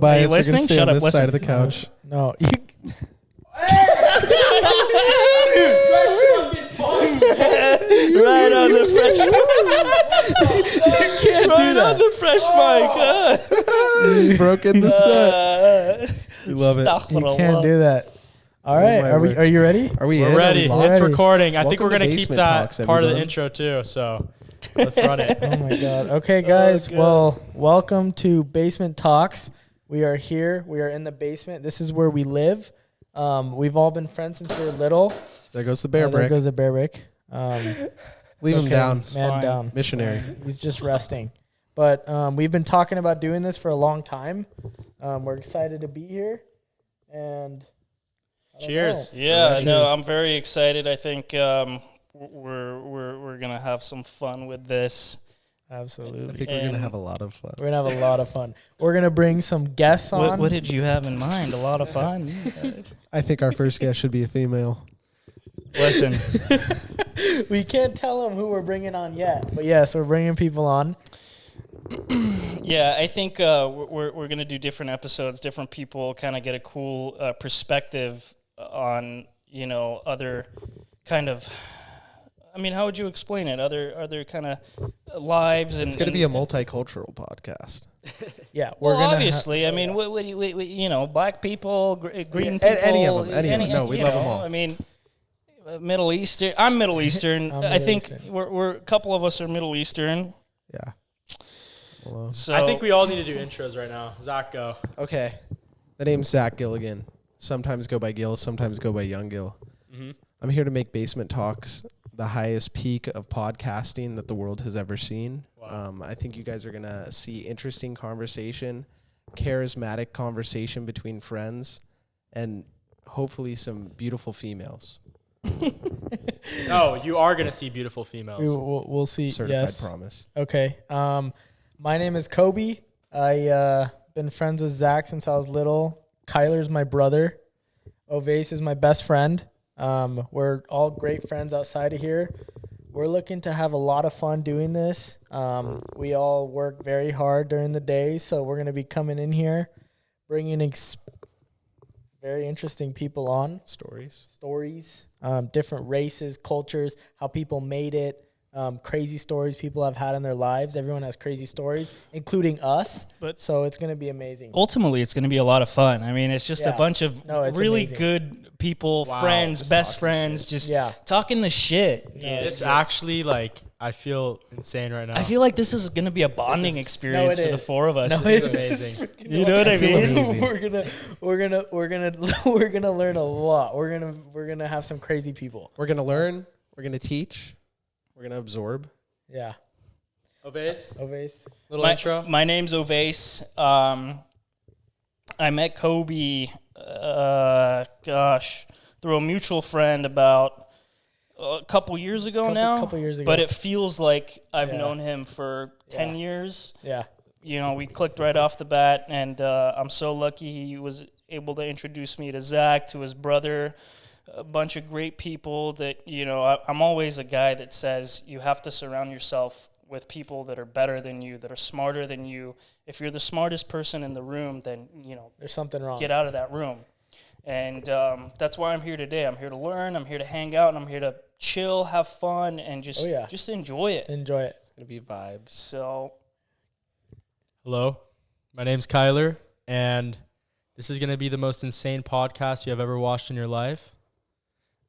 Are you Bias, you're listening? gonna stay Shut on up. this side of Listen. the couch. No. Right on the fresh You can't do on that. the fresh mic. Broken the set. We love it. You can't do that. All right. my Are we? word. Are you ready? Are we We're in? ready. Are we It's live? recording. I think Welcome we're to going to keep Basement that Talks, part of the everyone. intro too. So let's run it. Oh my God. Okay, guys. God. Well, welcome to Basement Talks. We are here. We are in the basement. This is where we live. We've all been friends since we were little. There goes the bear There brick. goes a bear brick. Leave him okay, down. Man fine. down. Missionary. He's just resting. But we've been talking about doing this for a long time. We're excited to be here. And I don't Cheers. know. Yeah, Cheers. no, I'm very excited. I think we're gonna have some fun with this. I Absolutely. think we're gonna have a lot of fun. We're going to have a lot of fun. We're going to bring some guests on. What did you have in mind? A lot of fun. I think our first guest should be a female. Listen, We can't tell them who we're bringing on yet. But yes, we're bringing people on. yeah, I think we're gonna do different episodes. Different people kind of get a cool perspective on other kind of. I mean, how would you explain it? Other kind of lives, and It's gonna be a multicultural podcast. Yeah, we're Well, gonna obviously, I mean, black people, green people, any of them. No, we love them all. I mean, Middle Eastern. I'm Middle Eastern. I'm I think Middle we're a couple of us are Middle Eastern. Yeah. Well, So I think we all need to do intros right now. Zach, go. okay. The name's Zach Gilligan. Sometimes go by Gil, sometimes go by Young Gil. Mm-hmm. I'm here to make Basement Talks the highest peak of podcasting that the world has ever seen. Wow. I think you guys are going to see interesting conversation, charismatic conversation between friends, and hopefully some beautiful females. No, you are going to see beautiful females. we'll see. Certified Yes. promise. Okay. My name is Kobe. I been friends with Zach since I was little. Kyler's my brother. Ovase is my best friend. We're all great friends outside of here. We're looking to have a lot of fun doing this. We all work very hard during the day, so we're going to be coming in here, bringing very interesting people on. Stories, different races, cultures, how people made it, crazy stories people have had in their lives. Everyone has crazy stories, including us. So it's going to be amazing. ultimately, it's going to be a lot of fun. I mean, it's just a Yeah. bunch of No, it's really amazing. good people, Wow. friends, Just best talking friends, just Yeah. talking the shit. Yeah. This actually, I feel insane right now. I feel like this is going to be a bonding experience No, it for the is. four of us. No, This is it amazing. You know what I feel mean? amazing. we're gonna learn a lot. We're gonna have some crazy people. We're going to learn. We're going to teach. We're going to absorb. Yeah. Ovase, Ovase. little intro. My name's Ovase. I met Kobe, through a mutual friend about a couple years ago now. Couple years ago. But it feels like I've Yeah. known him for 10 Yeah. years. Yeah. We clicked right off the bat, and I'm so lucky he was able to introduce me to Zach, to his brother, a bunch of great people that, I'm always a guy that says you have to surround yourself with people that are better than you, that are smarter than you. If you're the smartest person in the room, then, There's something wrong. get out of that room. And that's why I'm here today. I'm here to learn. I'm here to hang out. And I'm here to chill, have fun, and just enjoy it. Enjoy it. It's going to be vibes. So Hello, my name's Kyler, and this is going to be the most insane podcast you have ever watched in your life.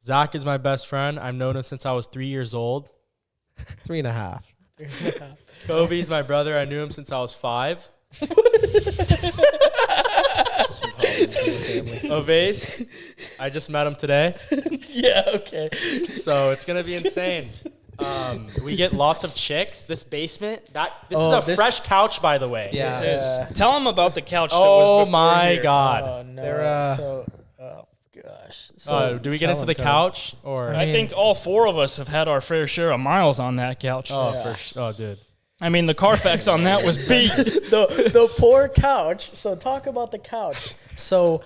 Zach is my best friend. I've known him since I was 3 years old. 3.5. Kobe's my brother. I knew him since I was 5. Some problems in the family. Ovase, I just met him today, Yeah. Okay. so it's going to be insane. We get lots of chicks. This basement, this Oh, is a fresh couch, by the way. Yeah. This is, tell him about the couch that oh was before my here. God. Oh no. They're, oh gosh. So Do we get tell into him, the tell couch or? I think all four of us have had our fair share of miles on that couch. Oh, Yeah. oh, dude. I mean, the Carfax on that was beat. the poor couch. So talk about the couch. So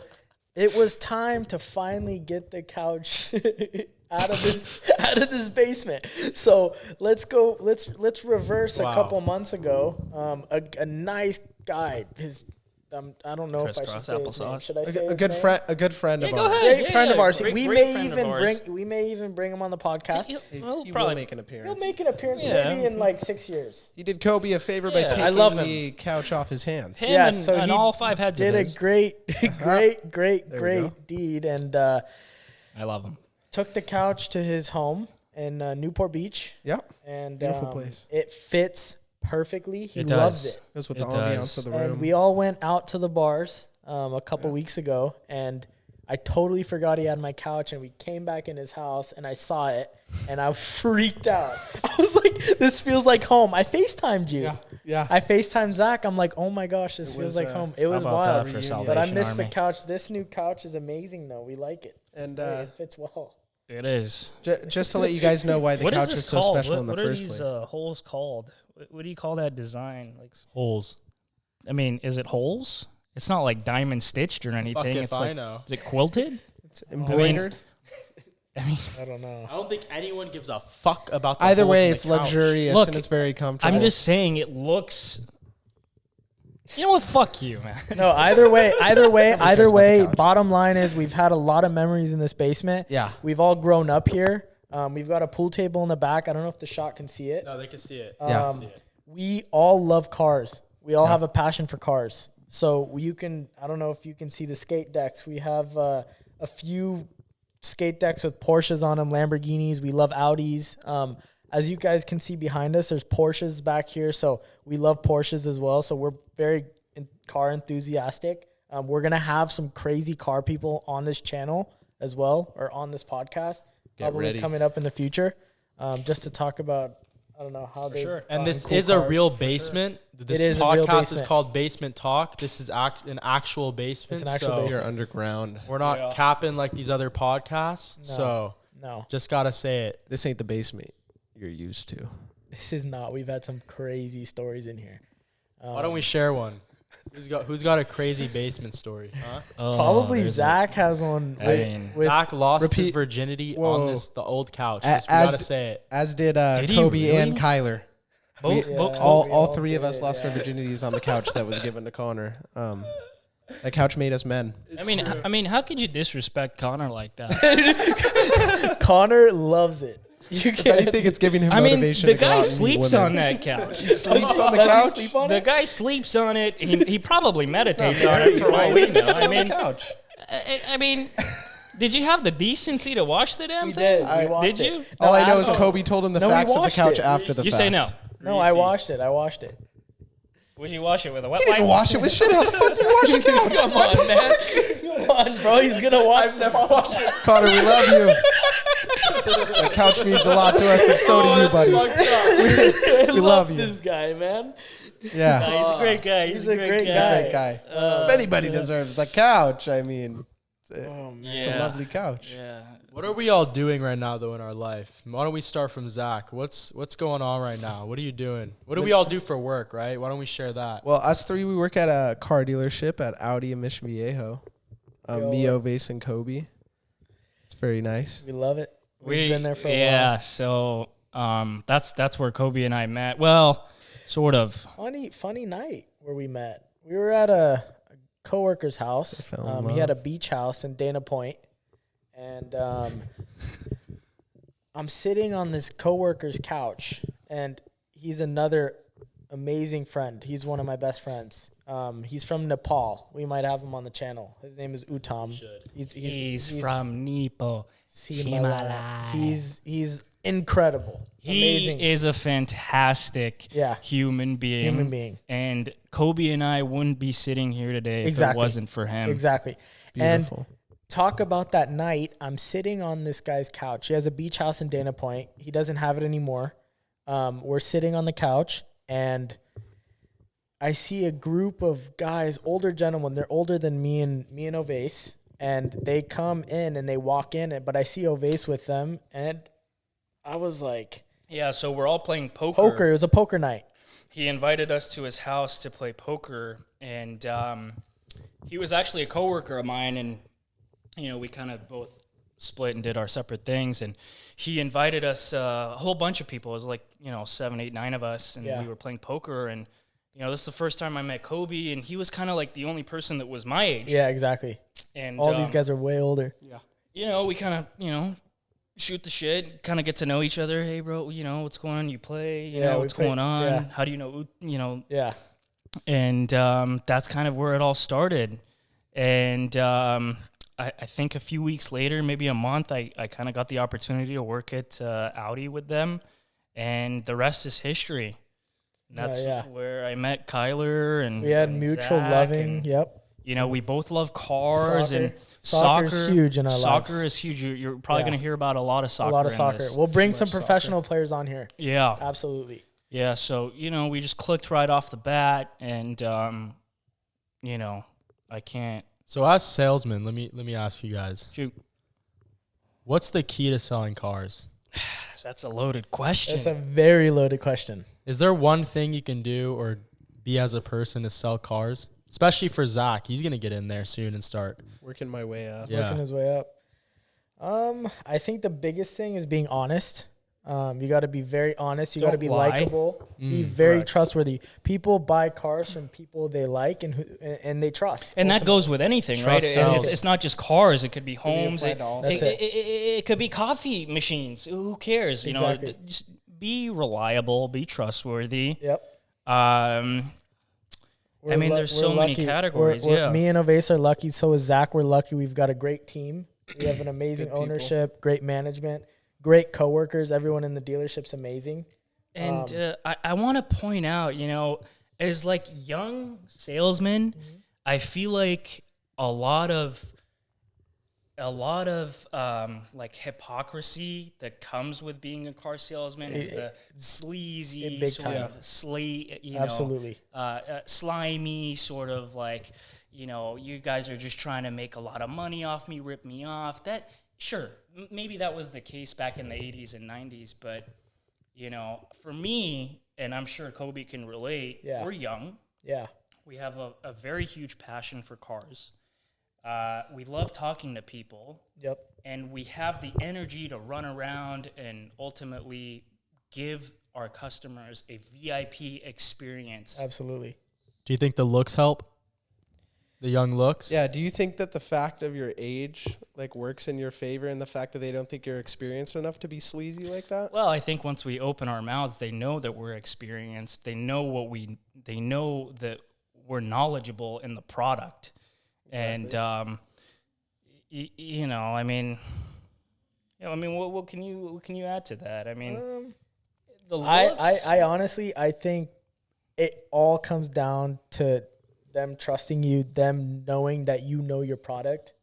it was time to finally get the couch out of this basement. So let's go. Let's reverse Wow. a couple months ago. A nice guy. I don't know if I should Crisscross say his name. applesauce. Should I say A his good name? friend, a good friend of go ours. ahead. Great friend of ours. Great We friend of ours. may even bring him on the podcast. He Well, will probably make an appearance. He'll make an appearance Yeah. maybe in like 6 years. He did Kobe a favor by Yeah. taking I love him. the couch off his hands. Him Yeah, and, so and he all 5 heads Did of a his. great, great There we go. deed, and I love him. took the couch to his home in Newport Beach, Yep. and Beautiful place. It fits perfectly. He It loves does. it. Goes with It the ambiance does. of the And room. we all went out to the bars a couple weeks ago, and I totally forgot he had my couch, and we came back in his house, and I saw it, and I freaked out. I was like, this feels like home. I FaceTimed you. Yeah. I FaceTimed Zach. I'm like, oh my gosh, this It feels was, like home. It was How about wild. that for Reunion. But I Salvation missed the Army? couch. This new couch is amazing, though. We like it. And It fits well. It is. just to let you guys know why the What couch is is this so called? special in the what are first these place. holes called? What do you call that design? Like, Holes. I mean, is it holes? It's not like diamond stitched or anything. Fuck if it's I like, know. is it quilted? It's embroidered. I mean, I don't know. I don't think anyone gives a fuck about the Either holes way, in the it's couch. luxurious Look, and it's very comfortable. I'm just saying it looks. You know what? Fuck you, man. No, either way, about the couch. bottom line is we've had a lot of memories in this basement. Yeah. We've all grown up here. We've got a pool table in the back. I don't know if the shot can see it. No, they can see it. Yeah. We all love cars. We all have a passion for cars. So you can, I don't know if you can see the skate decks. We have a few skate decks with Porsches on them, Lamborghinis. We love Audis. As you guys can see behind us, there's Porsches back here. So we love Porsches as well. So we're very car enthusiastic. We're going to have some crazy car people on this channel as well, or on this podcast. Get Probably ready. coming up in the future, just to talk about, I don't know, how they. And this is a real basement. This It is a real podcast is basement. called Basement Talk. This is an actual basement. It's an actual so basement. You're underground. We're not capping like these other podcasts. So No, just gotta say it. This ain't the basement you're used to. this is not. We've had some crazy stories in here. Why don't we share one? Who's got a crazy basement story? Huh? Probably there's Zach has one. I mean, Zach lost his Repeat- virginity Whoa. on the old couch. A- Just, we gotta as- say it. As did, Did he Kobe really? and Kyler. both, Yeah. both, All we all all three of us did, lost our yeah. virginities on the couch that was given to Connor. That couch made us men. I mean, how could you disrespect Connor like that? Connor loves it. You If anything, it's giving him I mean, motivation. the to go guy out and meet sleeps women. on that couch. Sleeps on the Does he couch. sleep on The it? guy sleeps on it. He probably meditates on Married. it for Why all is we he know. sleeping I on the mean, couch? I mean, did you have the decency to watch the damn We thing? did. We watched Did it. you? All I know ask is him. Kobe told him the No, we facts of the watched couch it. after the You fact. say no. No, I watched it. I watched it. Would you wash it with a wet You didn't wipe? wash it with shit. How the fuck do you wash a couch? Come on, man. Come on, bro. He's gonna watch. I've never watched it. Connor, we love you. The couch means a lot to us, and so do you, buddy. We love you. This guy, man. Yeah, He's a great guy. He's, a great guy. great guy. If anybody deserves the couch, I mean, it's Yeah. a lovely couch. Yeah. What are we all doing right now, though, in our life? Why don't we start from Zach? What's going on right now? What are you doing? What do we all do for work, right? Why don't we share that? Well, us three, we work at a car dealership at Audi in Mission Viejo. Mio, Vase, and Kobe. It's very nice. We love it. We've been there for a yeah. while. So that's where Kobe and I met. Well, sort of. Funny night where we met. We were at a coworker's house. fell in He love. had a beach house in Dana Point, and I'm sitting on this coworker's couch, and he's another amazing friend. He's one of my best friends. He's from Nepal. We might have him on the channel. His name is Uttam. He's from Nepo. Himalaya. He's incredible. Amazing. He is a fantastic Yeah. human being. And Kobe and I wouldn't be sitting here today if Exactly. it wasn't for him. Exactly. Beautiful. And talk about that night. I'm sitting on this guy's couch. He has a beach house in Dana Point. He doesn't have it anymore. We're sitting on the couch, and I see a group of guys, older gentlemen. They're older than me and Ovase, and they come in and they walk in. But I see Ovase with them, and I was like, Yeah, so we're all playing poker. poker. It was a poker night. He invited us to his house to play poker, and he was actually a coworker of mine, and we kind of both split and did our separate things, and he invited us, a whole bunch of people. It was like 7, 8, 9 of us, and Yeah. we were playing poker, and this is the first time I met Kobe, and he was kind of like the only person that was my age. Yeah, exactly. And All these guys are way older. Yeah. we kind of, shoot the shit, kind of get to know each other. Hey, bro, what's going on? You play, what's going on? Yeah. How do you know, Yeah. And that's kind of where it all started. And I think a few weeks later, maybe a month, I kind of got the opportunity to work at Audi with them, and the rest is history. And that's where I met Kyler, and we had and mutual Zach, loving. and, Yep. we both love cars, and Soccer's huge in our lives. Soccer is huge. You're probably going to hear about a lot of soccer. A lot of in soccer. this. We'll bring some professional players on here. Yeah. Absolutely. Yeah, so, we just clicked right off the bat, and, I can't. So as salesmen, let me ask you guys. Shoot. What's the key to selling cars? That's a loaded question. That's a very loaded question. Is there one thing you can do or be as a person to sell cars? Especially for Zach. He's going to get in there soon and start Working my way up. Yeah. Working his way up. I think the biggest thing is being honest. You got to be very honest. You got to Don't be lie. likable. Be very correct. trustworthy. People buy cars from people they like and they trust. And that goes with anything, right? Trust And sells. it's not just cars. It could be homes. applied to all That's It, it. it could be coffee machines. Who cares? Exactly. Just be reliable. Be trustworthy. Yep. There's so many categories. We're, Yeah. Me and Ovais are lucky. So is Zach. We're lucky. We've got a great team. We have an amazing Good people. ownership, great management, great coworkers. Everyone in the dealership's amazing. And I want to point out, as like young salesmen, I feel like a lot of like hypocrisy that comes with being a car salesman is the sleazy big sort time. of Absolutely. slimy sort of like, you guys are just trying to make a lot of money off me, rip me off. That sure, maybe that was the case back in the 80s and 90s, but for me, and I'm sure Kobe can relate, we're young. Yeah. We have a very huge passion for cars. We love talking to people. Yep. And we have the energy to run around and ultimately give our customers a VIP experience. Absolutely. Do you think the looks help? The young looks? Yeah. Do you think that the fact of your age works in your favor, and the fact that they don't think you're experienced enough to be sleazy like that? Well, I think once we open our mouths, they know that we're experienced. They know they know that we're knowledgeable in the product. Exactly. And what can you add to that? I mean, the looks. I honestly, I think it all comes down to them trusting you, them knowing that you know your product,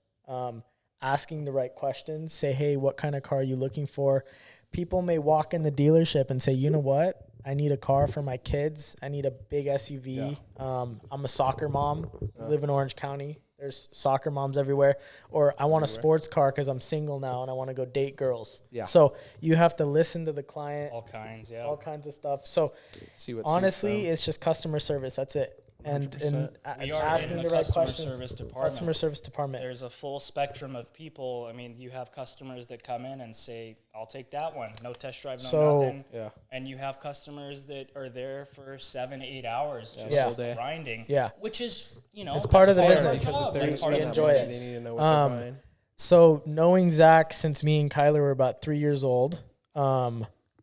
asking the right questions. Say, hey, what kind of car are you looking for? People may walk in the dealership and say, you know what? I need a car for my kids. I need a big SUV. Yeah. I'm a soccer mom. I live in Orange County. There's soccer moms everywhere. Or I want a sports car because I'm single now and I want to go date girls. Yeah. So you have to listen to the client. All kinds of stuff. So see what honestly, it's just customer service. That's it. And asking the right questions. Customer service department. There's a full spectrum of people. I mean, you have customers that come in and say, "I'll take that one. No test drive, nothing." Yeah. And you have customers that are there for 7-8 hours just grinding. Yeah. Which is, it's part of the business. Because if they're going to spend enjoy that it. money, they need to know what they're buying. So knowing Zach since me and Kyler were about 3 years old,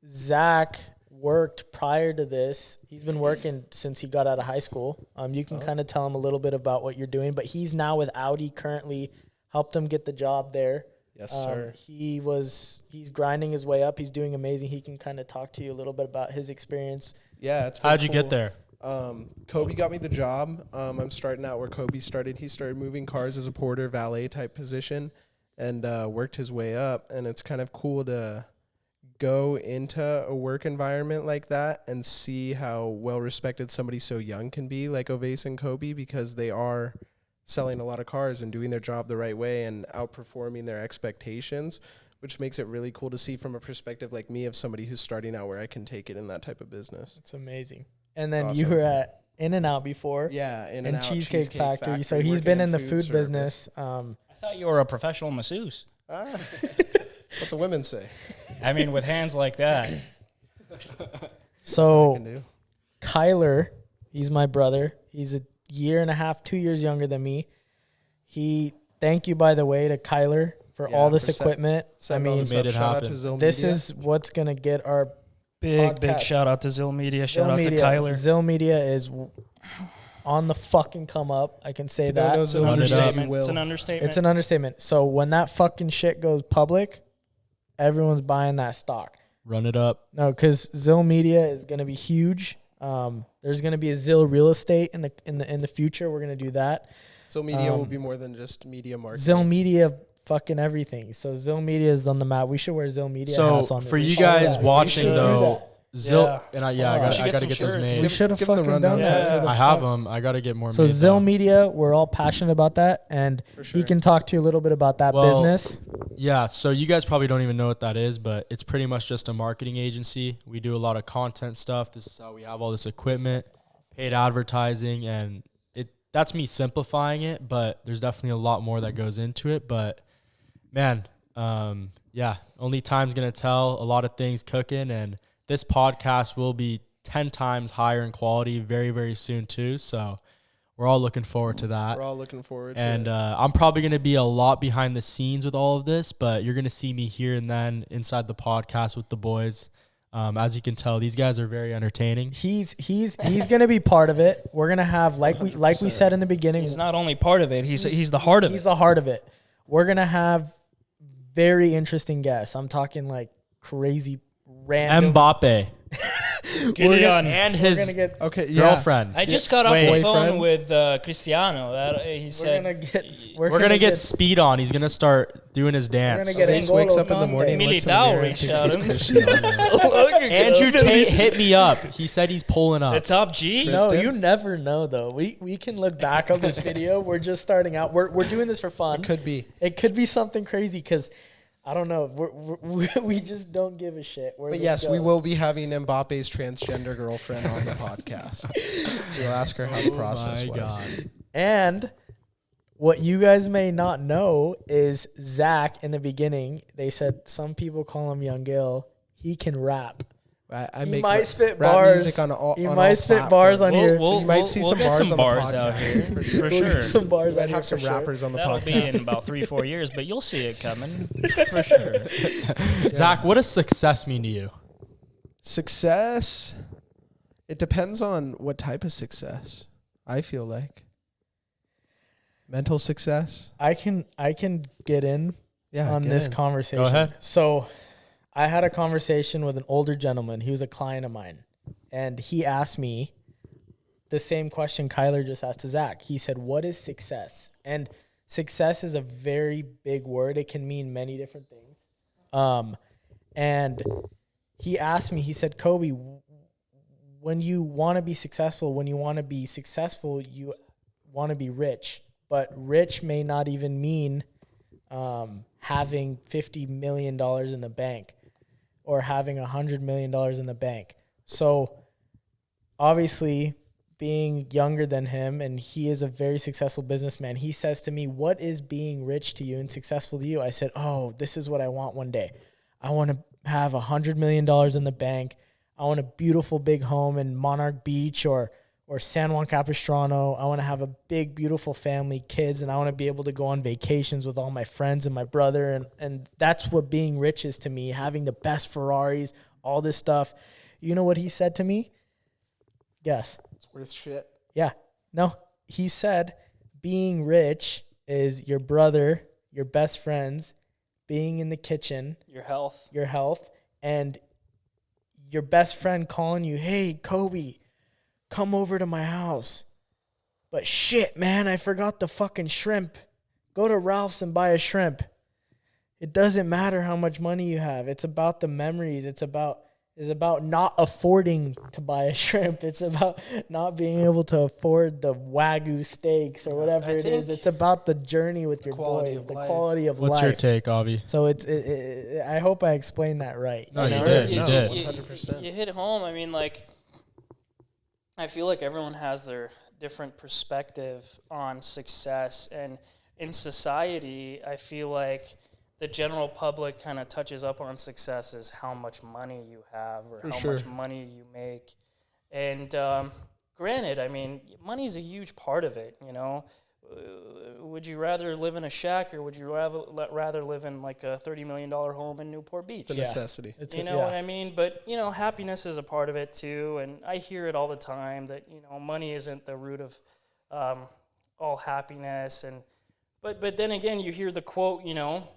Zach worked prior to this. He's been working since he got out of high school. You can kind of tell him a little bit about what you're doing, but he's now with Audi currently, helped him get the job there. Yes, sir. He's grinding his way up. He's doing amazing. He can kind of talk to you a little bit about his experience. Yeah, it's How'd you get there? Kobe got me the job. I'm starting out where Kobe started. He started moving cars as a porter, valet type position, and worked his way up. And it's kind of cool to go into a work environment like that and see how well respected somebody so young can be, like Ovais and Kobe, because they are selling a lot of cars and doing their job the right way and outperforming their expectations, which makes it really cool to see from a perspective like me of somebody who's starting out where I can take it in that type of business. It's amazing. And then you were at In-N-Out before. Yeah, In-N-Out Cheesecake Factory. So he's been in the food business. I thought you were a professional masseuse. What the women say. I mean, with hands like that. So Kyler He's my brother. He's a year and a half, 2 years younger than me. Thank you, by the way, to Kyler for all this equipment. I mean, made it shout out happen. to Zill this Media. is what's going to get our Big podcast. shout out to Zill Media. Shout Zill out Media. to Kyler. Zill Media is on the fucking come up. I can say If you don't that. know It's an Zill Media, you understatement. will. It's an understatement. It's an understatement. So when that fucking shit goes public, everyone's buying that stock. Run it up. No, because Zill Media is going to be huge. There's going to be a Zill real estate in the future. We're going to do that. Zill Media will be more than just media marketing. Zill Media, fucking everything. So Zill Media is on the map. We should wear Zill Media hats So on this. for We you should. guys Yeah, we watching should do though, that. Zill Yeah. and I We gotta should I get gotta some get those shirts. We made. should have Give 'em the fucking done rundown. that. For Yeah. the I have pod. them. I gotta get more. So made, Zill though. Media, we're all passionate about that, and For he sure. can talk to you a little bit about that Well, business. Yeah, so you guys probably don't even know what that is, but it's pretty much just a marketing agency. We do a lot of content stuff. This is how we have all this equipment, paid advertising, and that's me simplifying it, but there's definitely a lot more that goes into it. But man, yeah, only time's gonna tell. A lot of things cooking, and this podcast will be 10 times higher in quality very, very soon too. So we're all looking forward to that. We're all looking forward to And it. I'm probably going to be a lot behind the scenes with all of this, but you're going to see me here and then inside the podcast with the boys. As you can tell, these guys are very entertaining. He's gonna be part of it. We're gonna have like we said in the beginning. He's not only part of it. He's the heart of He's it. the heart of it. We're gonna have very interesting guests. I'm talking like crazy random. Mbappe Get on. and We're his gonna get. Okay, yeah. girlfriend. I just got off Wait. the phone Boyfriend? with Cristiano. That he We're said gonna get. We're going to get speed on. He's going to start doing his dance. gonna get Ace wakes N'Golo up in the Kante. morning, looks in the Militao mirror, and reached thinks out he's him. Cristiano. Andrew Tate hit me up. He said he's pulling up. the top G. No, Kristen? you never know though. We can look back on this video. We're just starting out. We're doing this for fun. Could be. It could be something crazy because I don't know. We just don't give a shit. Where But this yes, we goes. will be having Mbappe's transgender girlfriend on the podcast. We'll ask her how the process my was. God. And what you guys may not know is Zach in the beginning, they said some people call him Young Gil. He can rap. I He make might spit rap bars. music on all. He on might all spit bars on platforms. here. So you might see some get bars some on the bars out podcast. here for We'll sure. get some bars We on might here have some for sure. rappers on the That'll be in podcast. about 3-4 years, but you'll see it coming for sure. Zach, what does success mean to you? Success. It depends on what type of success. I feel like mental success. I can get in Yeah. on get this in. conversation. Go ahead. So I had a conversation with an older gentleman. He was a client of mine. And he asked me the same question Kyler just asked to Zach. He said, what is success? And success is a very big word. It can mean many different things. And he asked me, he said, Kobe, when you want to be successful, you want to be rich. But rich may not even mean having $50 million in the bank or having $100 million in the bank. So obviously being younger than him, and he is a very successful businessman, he says to me, what is being rich to you and successful to you? I said, oh, this is what I want one day. I want to have $100 million in the bank. I want a beautiful big home in Monarch Beach or San Juan Capistrano. I want to have a big, beautiful family, kids, and I want to be able to go on vacations with all my friends and my brother. And that's what being rich is to me, having the best Ferraris, all this stuff. You know what he said to me? Guess. It's worth shit. Yeah. No, he said being rich is your brother, your best friends, being in the kitchen, Your health. and your best friend calling you, hey, Kobe, come over to my house. But shit, man, I forgot the fucking shrimp. Go to Ralph's and buy a shrimp. It doesn't matter how much money you have. It's about the memories. It's about not affording to buy a shrimp. It's about not being able to afford the Wagyu steaks or whatever it is. It's about the journey with your Quality boys, of the life. quality of What's life. your take, Avi? So I hope I explained that right. No, You you know? did. You No, did. 100%. You hit home. I mean, like, I feel like everyone has their different perspective on success. And in society, I feel like the general public kind of touches up on success as how much money you have or For how sure. much money you make. And granted, I mean, money's a huge part of it, you know. Would you rather live in a shack or would you rather live in like a $30 million home in Newport Beach? It's a necessity. You know what I mean? But, you know, happiness is a part of it too. And I hear it all the time that, you know, money isn't the root of all happiness. But then again, you hear the quote, you know,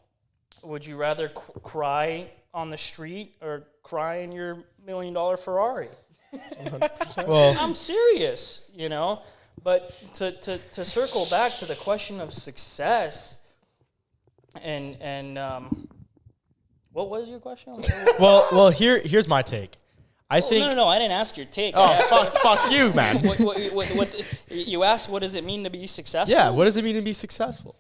would you rather cry on the street or cry in your $1 million Ferrari? 100%. Well, I'm serious, you know. But to circle back to the question of success, and what was your question? well, here's my take. I think No, I didn't ask your take. oh fuck you, man. What you asked? What does it mean to be successful? Yeah, what does it mean to be successful?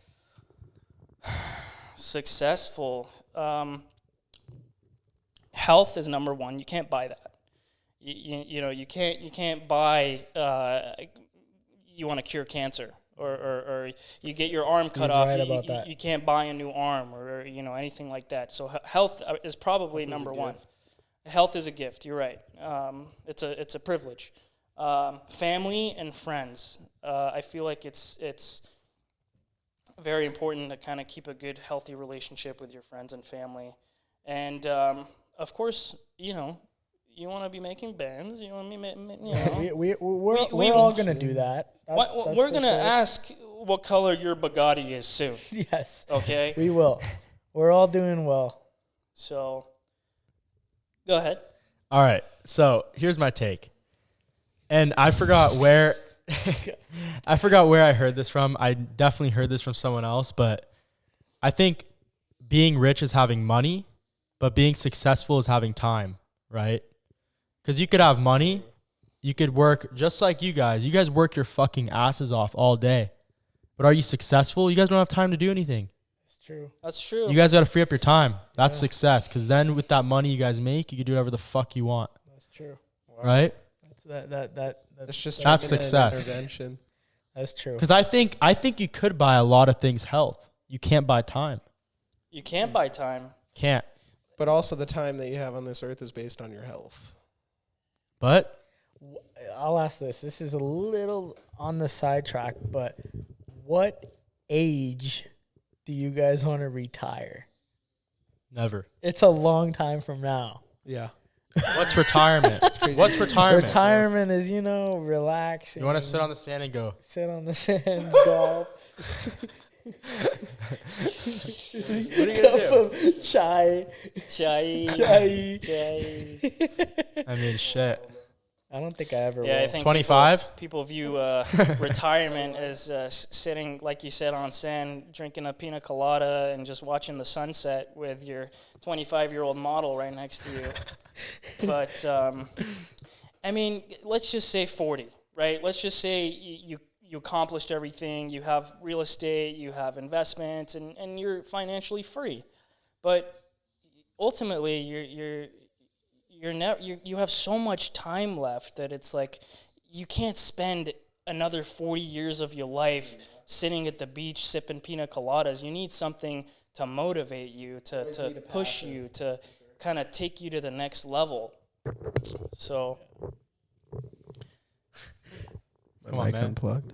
Successful. Health is number one. You can't buy that. You know you can't buy. You want to cure cancer, or you get your arm cut He's off. right about that. You can't buy a new arm, or you know anything like that. So health is probably number one. Health is a gift. You're right. It's a privilege. Family and friends. I feel like it's very important to kind of keep a good, healthy relationship with your friends and family, and of course, you know. You want to be making bands. You want to be, you know. We're all gonna do that. We're gonna ask what color your Bugatti is soon. Yes. Okay. We will. We're all doing well. So, go ahead. All right. So here's my take, and I forgot where I heard this from. I definitely heard this from someone else, but I think being rich is having money, but being successful is having time, right? Because you could have money, you could work just like you guys. You guys work your fucking asses off all day. But are you successful? You guys don't have time to do anything. It's true. That's true. You guys got to free up your time. That's success. Because then with that money you guys make, you can do whatever the fuck you want. That's true. Right? That's just That's an success. intervention. That's true. Because I think you could buy a lot of things health. You can't buy time. You can't buy time. Can't. But also the time that you have on this earth is based on your health. But I'll ask this. This is a little on the sidetrack, but what age do you guys want to retire? never. It's a long time from now. Yeah. What's retirement? What's retirement? Retirement is, you know, relaxing. You want to sit on the sand and go. Sit on the sand, golf. What are you gonna Cup do? of chai. Chai. I mean, shit. I don't think I ever Yeah, I will. think 25? people view retirement as sitting, like you said, on sand, drinking a pina colada and just watching the sunset with your 25-year-old model right next to you. But, I mean, let's just say 40, right? Let's just say you accomplished everything. You have real estate, you have investments, and you're financially free. But ultimately, you have so much time left that it's like you can't spend another 40 years of your life sitting at the beach sipping pina coladas. You need something to motivate you, to push you, to kind of take you to the next level. So, Come on, man. Unplugged.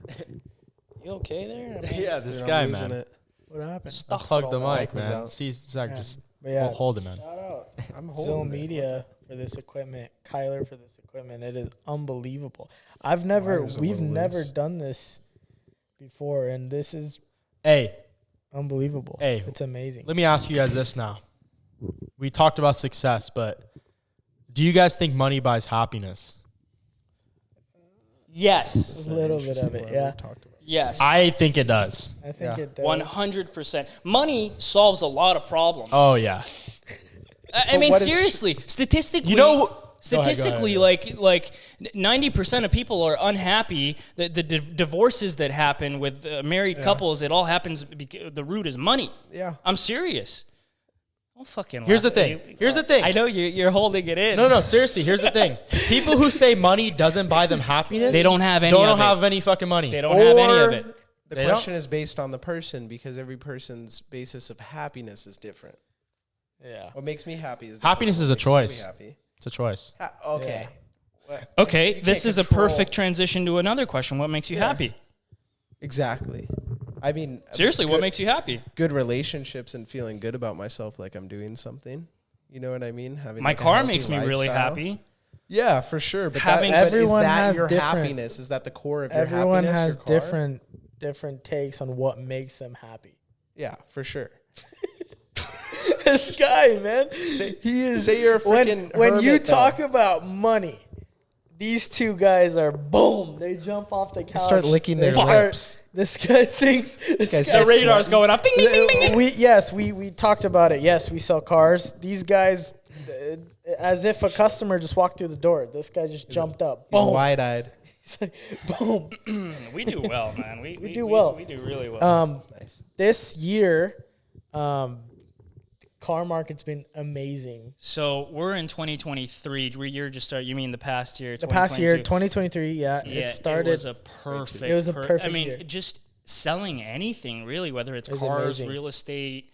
you okay there? I mean, Yeah, this Dude, guy, I'm losing man. it. What happened? Unplug the mic, was man. out. See, Zach, Yeah. just But yeah, hold it, man. shout out I'm Zill holding it. Media for this equipment, Kyler for this equipment. It is unbelievable. We've Wire's a never little loose. done this before, and this is Hey, unbelievable. Hey, It's amazing. let me ask you guys this now. We talked about success, but do you guys think money buys happiness? yes. A little bit of it, yeah. Yes. I think it does. I think Yeah. it does. 100%. Money solves a lot of problems. Oh, yeah. I mean, what is- seriously, statistically, You know, statistically, Go ahead. like 90% of people are unhappy. The divorces that happen with married couples, it all happens. The root is money. Yeah. I'm serious. Don't fucking. Here's the laugh. thing. Here's the thing. I know you're holding it in. No, seriously, here's the thing. People who say money doesn't buy them happiness, They don't have any don't of it. have any fucking money. They don't have any of it. The They question is based on the person because every person's basis of happiness is different. Yeah. What makes me happy is Happiness is a different than what makes choice. Kobe happy. It's a choice. Okay. Okay, You this can't is a control- perfect transition to another question. What makes you Yeah. happy? Exactly. I mean, Seriously, what good- makes you happy? good relationships and feeling good about myself, like I'm doing something. You know what I mean? Having My like a car healthy makes me really lifestyle. happy. Yeah, for sure. But Having- but is Everyone that has your different- happiness? Is that the core of your Everyone happiness? has your car? different takes on what makes them happy. Yeah, for sure. This guy, man, he is. Say you're a freaking when you hermit, though. talk about money, these two guys are boom. They jump off the couch. Start licking They their lips. This guy thinks guy's The start radar's sweating. going up. Bing, bing, bing, bing. we talked about it. Yes, we sell cars. These guys, as if a customer just walked through the door. This guy just jumped up. He's Boom. wide-eyed. He's like, boom. We do well, man. We do well. We do really well. Nice. This year, car market's been amazing. So we're in 2023. You're just start. You mean the past year? The past year, 2022. 2023, yeah, Yeah, it started. It was a perfect. It was a perfect I mean, year. just selling anything really, whether it's was cars, amazing. real estate,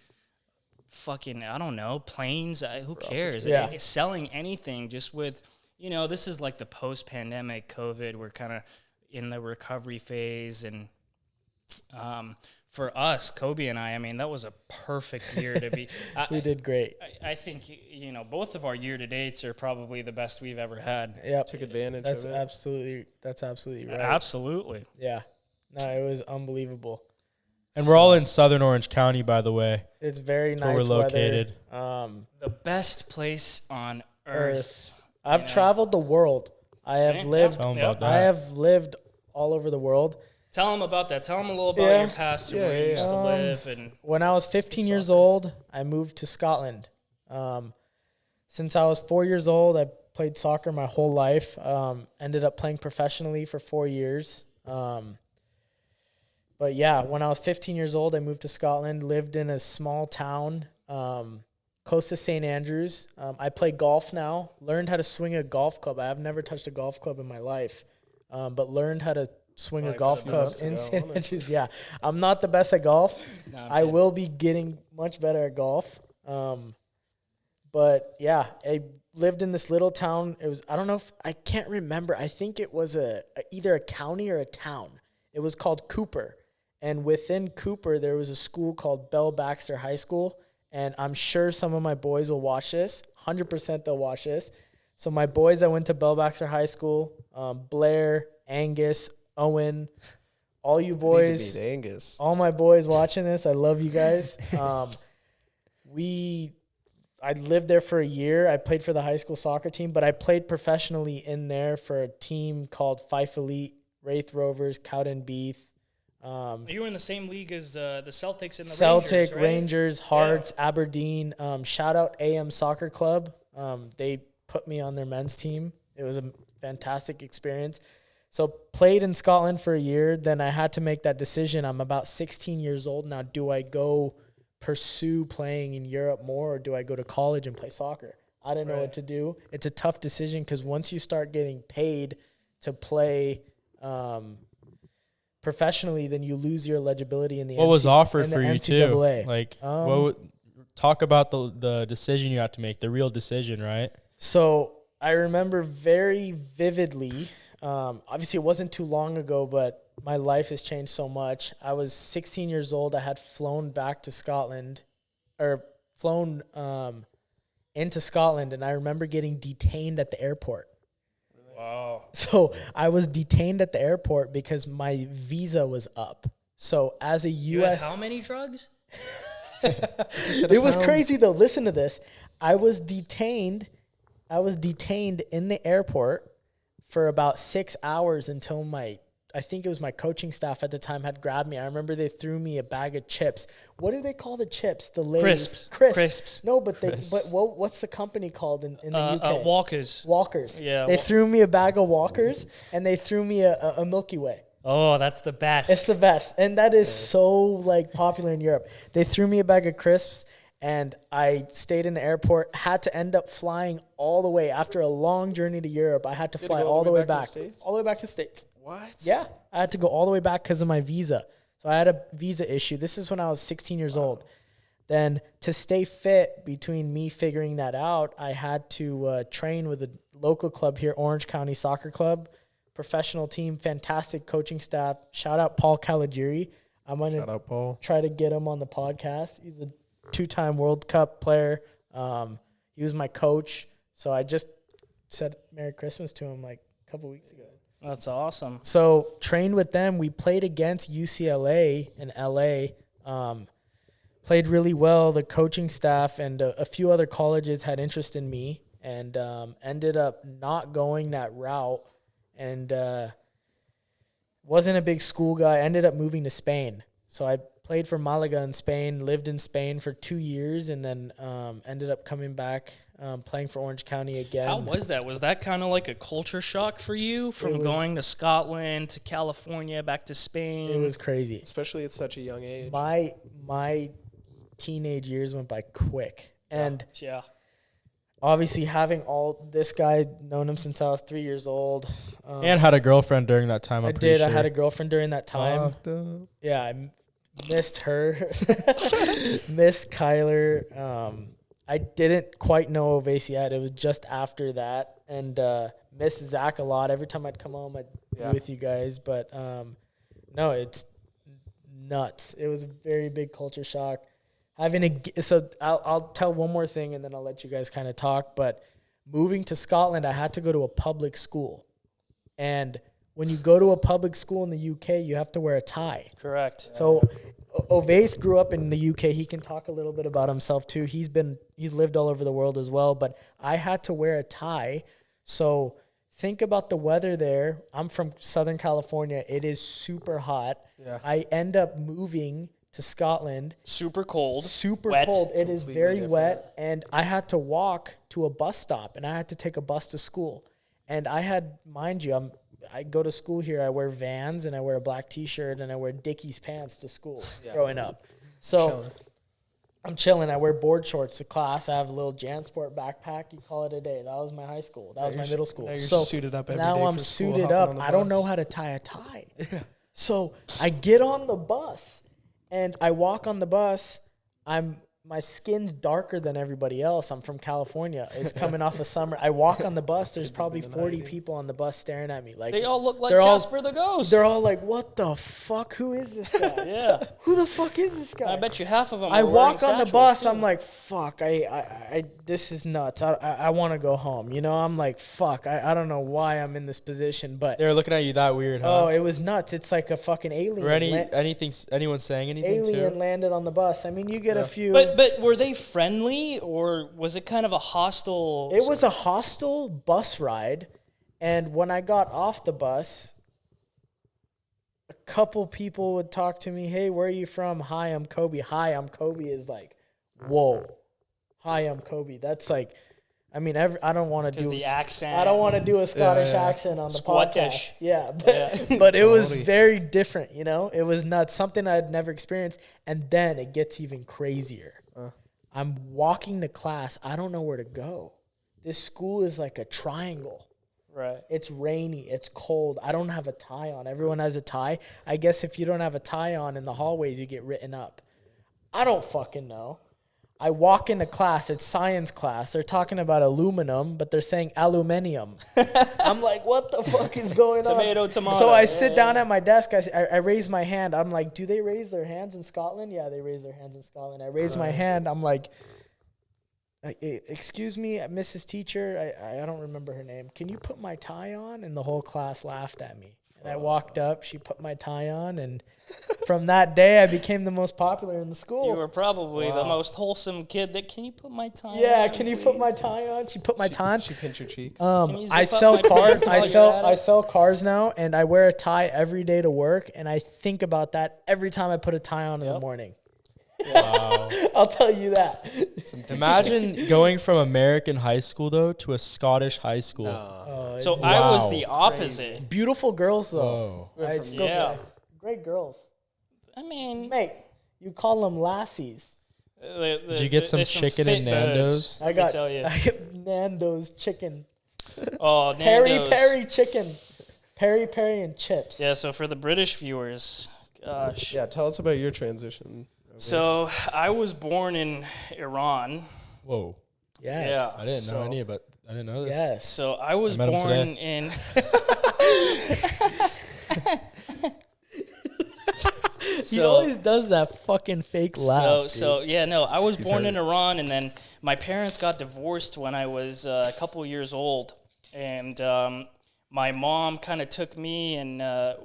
fucking I don't know, planes. Who cares? Yeah. Selling anything just with this is like the post-pandemic COVID. We're kind of in the recovery phase, and for us, Kobe and I mean, that was a perfect year to be. We did great. I think both of our year to dates are probably the best we've ever had. Yep. Took advantage That's of it. absolutely right. Absolutely. Yeah. No, it was unbelievable. And we're all in Southern Orange County, by the way. It's very That's where nice we're located. weather. The best place on Earth. earth. I've traveled the world. I have Same. lived. Tell 'em about I that. have lived all over the world. Tell them about that. Tell them a little about Yeah. your past and Yeah, where you yeah, used to yeah. live. And When I was 15 years old, I moved to Scotland. Since I was 4 years old, I played soccer my whole life. Ended up playing professionally for 4 years. But yeah, when I was 15 years old, I moved to Scotland, lived in a small town close to St. Andrews. I play golf now, learned how to swing a golf club. I have never touched a golf club in my life, but learned how to swing a Probably golf for the club best. in Yeah, St. honestly. Andrews. Yeah, I'm not the best at golf. No, I'm I kidding. will be getting much better at golf. But yeah, I lived in this little town. It was, I don't know if, I can't remember. I think it was either a county or a town. It was called Cooper. And within Cooper, there was a school called Bell Baxter High School. And I'm sure some of my boys will watch this. 100% they'll watch this. So my boys that went to Bell Baxter High School, Blair, Angus, Owen, all you Need to boys, beat Angus. all my boys watching this, I love you guys. I lived there for a year. I played for the high school soccer team, but I played professionally in there for a team called Fife Elite, Wraith Rovers, Cowden Beath, You were in the same league as the Celtics and the Celtic, Rangers, right? Rangers, Hearts, Aberdeen. Shout out AM Soccer Club. They put me on their men's team. It was a fantastic experience. So played in Scotland for a year. Then I had to make that decision. I'm about 16 years old now. Do I go pursue playing in Europe more, or do I go to college and play soccer? I didn't know what to do. It's a tough decision because once you start getting paid to play professionally, then you lose your eligibility in the What was offered in the for you NCAA. too? Like, talk about the decision you had to make, the real decision, right? So I remember very vividly, obviously it wasn't too long ago, but my life has changed so much. I was 16 years old. I had flown back to Scotland, or flown into Scotland, and I remember getting detained at the airport. Wow. So I was detained at the airport because my visa was up. So as a You had U.S. how many drugs? It was crazy though. Listen to this. I was detained in the airport for about 6 hours until I think it was my coaching staff at the time had grabbed me. I remember they threw me a bag of chips. What do they call the chips? The Lay's? Crisps. No, but what's the company called in the UK? Walkers. Walkers. Yeah, They threw me a bag of Walkers and they threw me a Milky Way. Oh, that's the best. It's the best. And that is so popular in Europe. They threw me a bag of crisps and I stayed in the airport, had to end up flying all the way after a long journey to Europe. I had to fly all the way back. All the way back to the States. What? Yeah. I had to go all the way back because of my visa. So I had a visa issue. This is when I was 16 years old. Then to stay fit, between me figuring that out, I had to train with a local club here, Orange County Soccer Club, professional team, fantastic coaching staff. Shout out Paul Caligiuri. I'm going to try to get him on the podcast. He's a 2-time World Cup player. He was my coach. So I just said Merry Christmas to him like a couple weeks ago. That's awesome. So trained with them. We played against UCLA in LA. Played really well. The coaching staff and a few other colleges had interest in me, and ended up not going that route, and wasn't a big school guy. Ended up moving to Spain. So I played for Malaga in Spain, lived in Spain for 2 years, and then ended up coming back, playing for Orange County again. How was that? Was that kind of like a culture shock for you from going to Scotland to California back to Spain? It was crazy. Especially at such a young age. My teenage years went by quick. And yeah. Obviously having all this guy, known him since I was 3 years old. And had a girlfriend during that time. I did. Sure. I had a girlfriend during that time. Yeah, I missed her. Missed Kyler. I didn't quite know Ovais yet. It was just after that. And missed Zach a lot. Every time I'd come home, I'd be with you guys. But no, it's nuts. It was a very big culture shock. So I'll tell one more thing, and then I'll let you guys kind of talk. But moving to Scotland, I had to go to a public school. And when you go to a public school in the UK, you have to wear a tie. Correct. So Ovais grew up in the UK. He can talk a little bit about himself too. He's lived all over the world as well. But I had to wear a tie. So think about the weather there. I'm from Southern California. It is super hot. Yeah. I end up moving to Scotland. Super cold. Super wet. cold. It is very wet. And I had to walk to a bus stop, and I had to take a bus to school. And I had, mind you, I go to school here. I wear Vans, and I wear a black T-shirt, and I wear Dickies pants to school growing up. So I'm chilling. I wear board shorts to class. I have a little JanSport backpack. You call it a day. That was my high school. That was my middle school. Now you're suited up every day. Now I'm suited up. I don't know how to tie a tie. So I get on the bus. And I walk on the bus. My skin's darker than everybody else. I'm from California. It's coming off of summer. I walk on the bus. There's probably 40 people on the bus staring at me. Like they all look like Casper the Ghost. They're all like, "What the fuck? Who is this guy? Yeah. Who the fuck is this guy?" I bet you half of them. I walk on the bus. Too. I'm like, "Fuck! I this is nuts. I want to go home." You know, I'm like, "Fuck! I don't know why I'm in this position." But they were looking at you that weird, huh? Oh, it was nuts. It's like a fucking alien. Or anyone saying anything? Alien landed on the bus. I mean, you get a few. But were they friendly, or was it kind of a hostile? It was a hostile bus ride, and when I got off the bus, a couple people would talk to me. "Hey, where are you from?" "Hi, I'm Kobe." "Hi, I'm Kobe" is like, whoa. "Hi, I'm Kobe." That's like, I mean, I don't want to do the accent. I don't want to do a Scottish accent on the Scottish. podcast. Yeah, but it was very different. You know, it was nuts. Something I had never experienced, and then it gets even crazier. I'm walking to class. I don't know where to go. This school is like a triangle. Right. It's rainy. It's cold. I don't have a tie on. Everyone has a tie. I guess if you don't have a tie on in the hallways, you get written up. I don't fucking know. I walk into class. It's science class. They're talking about aluminum, but they're saying aluminium. I'm like, what the fuck is going on? Tomato. So I sit down at my desk. I raise my hand. I'm like, do they raise their hands in Scotland? Yeah, they raise their hands in Scotland. I raise my hand. I'm like, excuse me, Mrs. Teacher. I don't remember her name. Can you put my tie on? And the whole class laughed at me. And I walked up. She put my tie on. And from that day, I became the most popular in the school. You were probably the most wholesome kid. Can you put my tie on? Yeah, can you put my tie on? She put my tie on. She pinched your cheeks. I sell cars. I sell cars now, and I wear a tie every day to work. And I think about that every time I put a tie on in the morning. Wow. I'll tell you that. Imagine going from American high school, though, to a Scottish high school. So I was the opposite. Crazy. Beautiful girls, though. Great girls. I mean, mate, you call them lassies. Did you get some chicken and Nando's? I got Nando's chicken. Oh, Nando's. Peri chicken. Peri and chips. Yeah, so for the British viewers, gosh. Yeah, tell us about your transition. So I was born in Iran. Whoa. Yes. Yeah. I didn't know any, but I didn't know this. Yes. So I was met him born today. in. He always does that fucking fake laugh. I was born hurt. in Iran, and then my parents got divorced when I was a couple years old, and my mom kind of took me, and I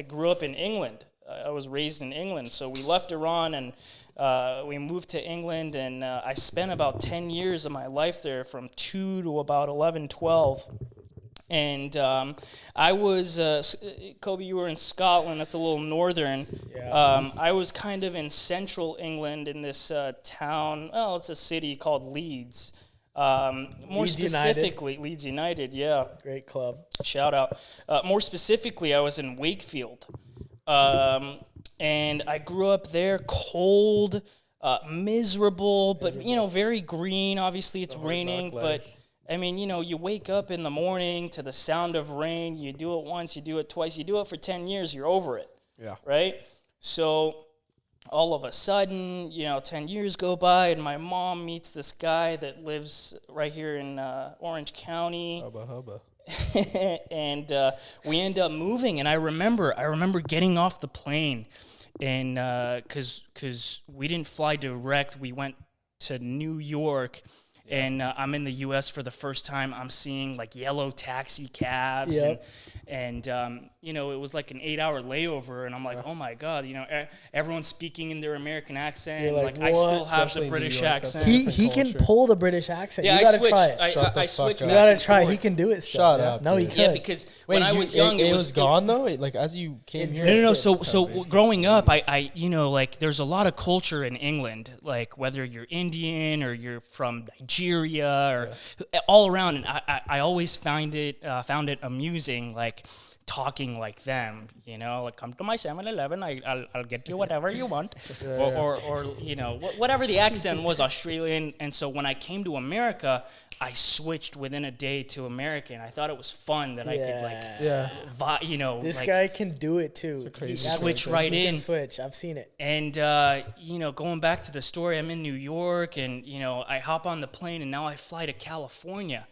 grew up in England. I was raised in England, so we left Iran and we moved to England, and I spent about 10 years of my life there, from 2 to about 11, 12. And I was, Kobe, you were in Scotland. That's a little northern. Yeah. I was kind of in central England in this town. Well, it's a city called Leeds. More Leeds specifically, Leeds United, yeah. Great club. Shout out. More specifically, I was in Wakefield. And I grew up there, cold, miserable, but, very green. Obviously, it's raining, but... I mean, you wake up in the morning to the sound of rain. You do it once, you do it twice. You do it for 10 years, you're over it. Yeah. Right? So all of a sudden, 10 years go by, and my mom meets this guy that lives right here in Orange County. Hubba hubba. And we end up moving. And I remember getting off the plane, and because we didn't fly direct, we went to New York. And I'm in the U.S. for the first time. I'm seeing like yellow taxi cabs, and it was like an 8-hour layover. And I'm like, oh my god, everyone's speaking in their American accent. You're like, I still have Especially the in British New York, that's accent. He can pull the British accent. Yeah, You I gotta switched. try it. Shut the I fuck switched. up. You back gotta and try. forth. He can do it still. Shut Yeah. up, No, he dude. could. Yeah, because when I was young, it was gone though. Like as you came here. No. So growing up, I like there's a lot of culture in England, like whether you're Indian or you're from Nigeria or all around, and I always found it amusing, like talking like them, like come to my 7-Eleven, I'll get you whatever you want, or whatever the accent was, Australian. And so when I came to America, I switched within a day to American. I thought it was fun that I could This guy can do it too. crazy switch right He in. can switch. I've seen it. And going back to the story, I'm in New York, and I hop on the plane, and now I fly to California,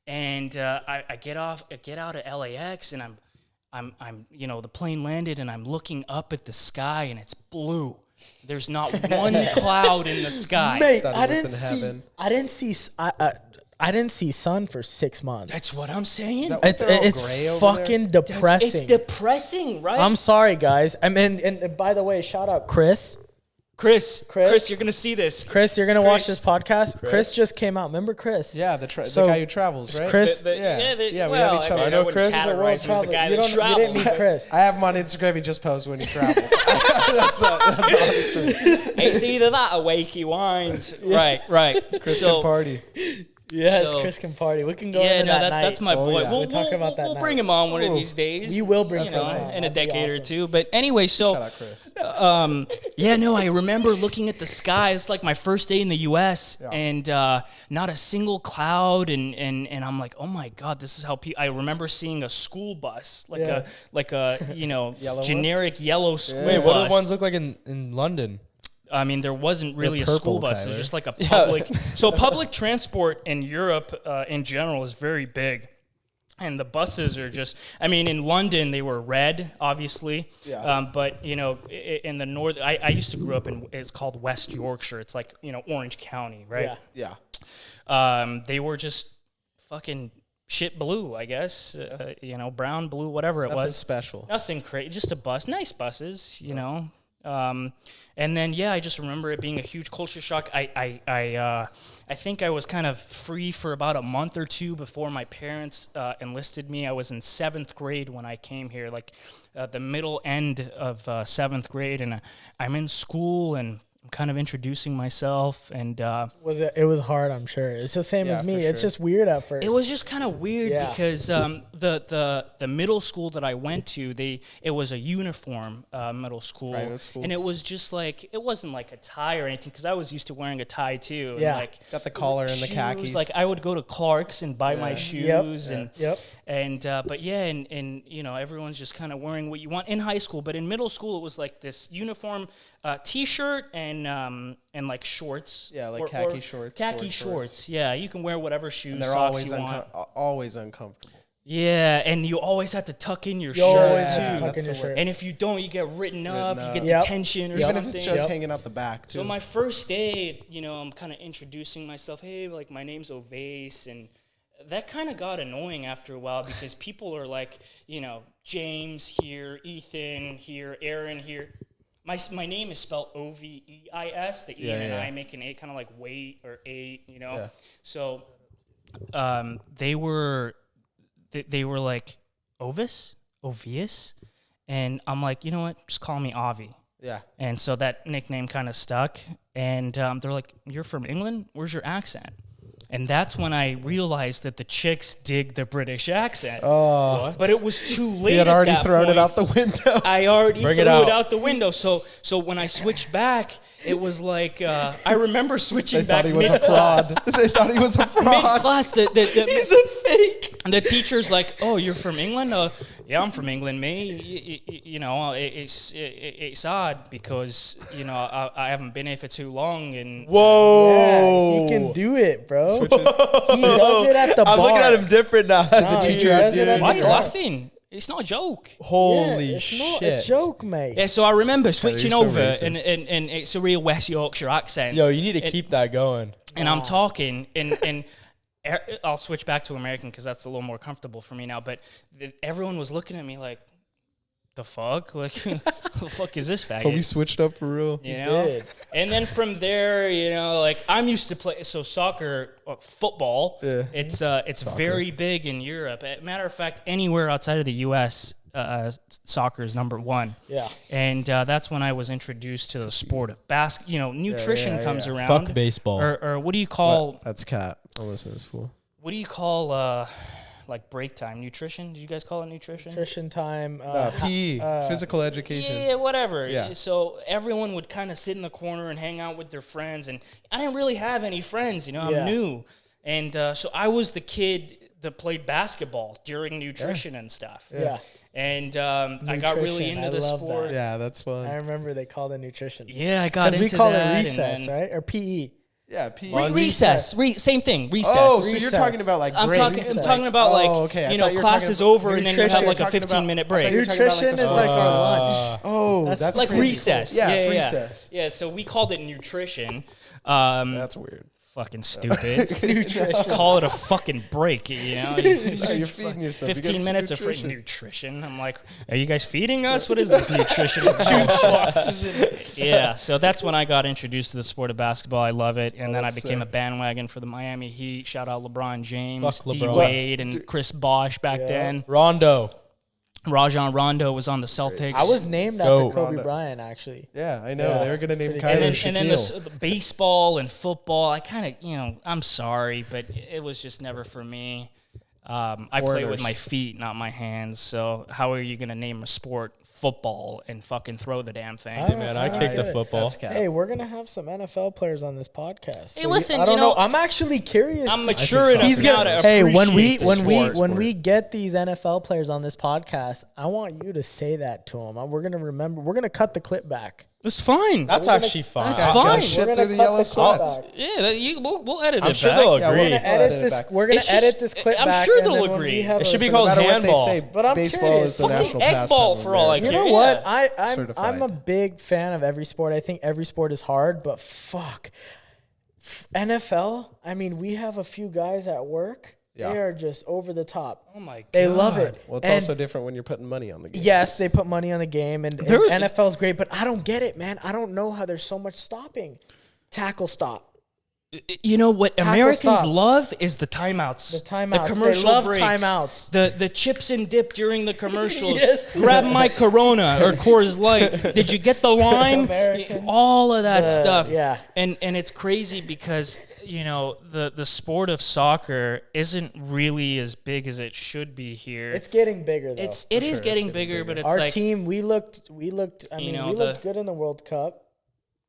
and I get out of LAX, and I'm the plane landed, and I'm looking up at the sky, and it's blue. There's not one cloud in the sky. Mate, Thought he I was didn't in see. heaven. I didn't see sun for 6 months. That's what I'm saying. Is that why It's they're all gray over fucking there? depressing. It's depressing, right? I'm sorry, guys. I mean, and by the way, shout out Chris. Chris, you're gonna see this. Chris, you're gonna watch Chris. this podcast. Chris just came out. Remember Chris? Yeah, the So, guy who travels, right? Chris- we have each other. I know wouldn't Chris is a categorize world him as the traveler. guy You that don't- you didn't travels. meet Chris. I have him on Instagram. He just posts when he travels. that's the honest truth. It's either that or Wakey Wines. Right. Chris So- can party. Yes, So- Chris can party. We can go Yeah, into no, that night. that's my boy. yeah. We'll talk about that We'll night. bring him on one of these days. We will bring you Chris know, on. in a That'd be decade or awesome. two. But anyway, Shout so out Chris. I remember looking at the sky. It's like my first day in the U.S. Yeah. and not a single cloud, and I'm like, oh my god, this is how I remember seeing a school bus, like Yeah. a Yellow one? generic yellow school Wait, bus. what do the ones look like in London? I mean, there wasn't really a purple, school bus. It was Tyler. just like a public. So public transport in Europe in general is very big. And the buses are just, I mean, in London, they were red, obviously. Yeah. But, in the north, I used to grow up in, it's called West Yorkshire. It's like, Orange County, right? Yeah. Yeah. They were just fucking shit blue, I guess. Brown, blue, whatever it Nothing was. special. Nothing crazy, just a bus, nice buses, and then I just remember it being a huge culture shock. I think I was kind of free for about a month or two before my parents enlisted me. I was in 7th grade when I came here, like the middle end of 7th grade, and I'm in school and I'm kind of introducing myself, and It was hard, I'm sure. It's the same Yeah, as me. for It's sure. just weird at first. it was just kind of weird Yeah. because the middle school that I went to, it was a uniform middle school, Private school. and it was just like, it wasn't like a tie or anything, because I was used to wearing a tie too. Yeah. And like Got the collar and the shoes, khakis. like I would go to Clark's and buy my shoes, Yep. And but yeah, and you know, everyone's just kind of wearing what you want in high school. But in middle school, it was like this uniform T-shirt and like shorts. Yeah, like khaki shorts. Khaki sport shorts. Yeah, you can wear whatever shoes, And they're socks you want. always uncomfortable. Yeah, and you always have to tuck in your You always shirt. have to Yeah, tuck in that's your the shirt. And if you don't, you get written up. You get Yep. detention or Even something. if it's just hanging out the back, too. So my first day, you know, I'm kind of introducing myself. Hey, like my name's Ovase, and that kind of got annoying after a while because people are like, you know, James here, Ethan here, Aaron here. My name is spelled Oveis. The E and an I make an A, kind of like wait or eight, you know. Yeah. So they were like Ovius, and I'm like, you know what? Just call me Avi. Yeah. And so that nickname kind of stuck. And they're like, you're from England? Where's your accent? And that's when I realized that the chicks dig the British accent. Oh. But it was too late. He had at already that thrown point. it out the window. I already Bring threw it it out. out the window. So when I switched back, it was like I remember switching They back. thought he was a fraud. They thought he was a Mid fraud. class, He's a fake. the teacher's like, "Oh, you're from England? Yeah, I'm from England, mate. You know, it's odd because you know I haven't been here for too long, and Whoa. Yeah, he can do it, bro. He does it at the bar. I'm looking at him different now. Did the he teacher does ask you it at to why are do you that? laughing? It's not a joke." Holy it's shit. not a joke, mate. Yeah, so I remember switching so over, racist. and it's a real West Yorkshire accent. Yo, you need to keep that going. And I'm talking, and I'll switch back to American because that's a little more comfortable for me now. But everyone was looking at me like, "The fuck? Like, the fuck is this faggot?" Oh, we switched up for real. You know? did. And then from there, you know, like I'm used to play soccer, football. Yeah. It's very big in Europe. Matter of fact, anywhere outside of the U.S., soccer is number one. Yeah. And that's when I was introduced to the sport of basketball. You know, nutrition comes around. Fuck baseball. Or what do you call? That's cat. I'll listen to this fool. What do you call? Like break time, nutrition? Did you guys call it nutrition? Nutrition time. PE, physical education. Yeah, whatever. Yeah. So everyone would kind of sit in the corner and hang out with their friends, and I didn't really have any friends. You know, I'm Yeah. new, and so I was the kid that played basketball during nutrition and stuff. Yeah. And I got really Nutrition, into I the love sport. that. Yeah, that's I fun. remember they called it nutrition. Yeah, I got Because into we call that, it and recess, then- right? Or PE. Yeah, PE. Recess. Same thing. Recess. Oh, so you're Recess. talking about like I'm break. talking. I'm talking about like okay. I you know, thought you were class talking is about over and then you have nutrition. like a You're talking 15-minute about- I thought break. you were talking about, Nutrition like, the is like sport. our lunch. Oh, That's that's like crazy. recess. Yeah, it's recess. Yeah, so we called it nutrition. That's weird. Fucking stupid. Nutrition. Call it a fucking break, you know? No, you're feeding yourself. You 15 gotta say minutes of free nutrition. nutrition. I'm like, are you guys feeding us? What is this nutrition? Yeah, so that's when I got introduced to the sport of basketball. I love it. And then I that's became a sick. bandwagon for the Miami Heat. Shout out LeBron James, Fuck D LeBron. Wade, and Chris Bosh back then. Rondo. Rajon Rondo was on the Celtics. I was named after Go. Kobe Rondo. Bryant, actually. Yeah, I know. Yeah, They were gonna name pretty Kyler good. and then Shaquille. the baseball and football, I kind of, you know, I'm sorry, but it was just never for me. I play with Foreigners. my feet, not my hands. So how are you going to name a sport football and fucking throw the damn thing? Hey, Man, I kicked the football. That's cat. Hey, we're gonna have some NFL players on this podcast. Hey, listen, I don't you know, I'm actually curious. I'm to mature so. enough He's now gonna- to Hey, appreciate the sport. when we get these NFL players on this podcast, I want you to say that to them. We're gonna remember. We're gonna cut the clip back. It's fine. That's actually fine. That's Guy's fine. gotta shit We're through gonna the cut yellow the clip sweats. back. Yeah, we'll edit I'm it sure back. they'll Yeah, we're agree. gonna Edit it this. back. We're gonna It's edit just- this clip I'm back. sure and they'll then when agree. we have It should a- be No called matter what handball. they say, But I'm baseball curious. is the Fucking national egg pastime. ball of for all I America. care. You know Yeah. what? I'm Certified. a big fan of every sport. I think every sport is hard, but fuck. NFL, I mean, we have a few guys at work. Yeah. They are just over the top. Oh my god. They love it. Well, it's And also different when you're putting money on the game. yes, they put money on the game, and There- NFL is great, but I don't get it, man. I don't know how there's so much stopping. Tackle stop. You know what Tackle Americans stop. love is the timeouts. The timeouts. The commercial They love breaks. timeouts. The chips and dip during the commercials. Yes. Grab my Corona or Coors Light. Did you get the lime? American. All of that stuff. yeah. And it's crazy because you know the sport of soccer isn't really as big as it should be here. It's getting bigger, though. it is sure, getting it's getting bigger, but it's Our like team, we looked. I mean, know, we the- looked good in the World Cup.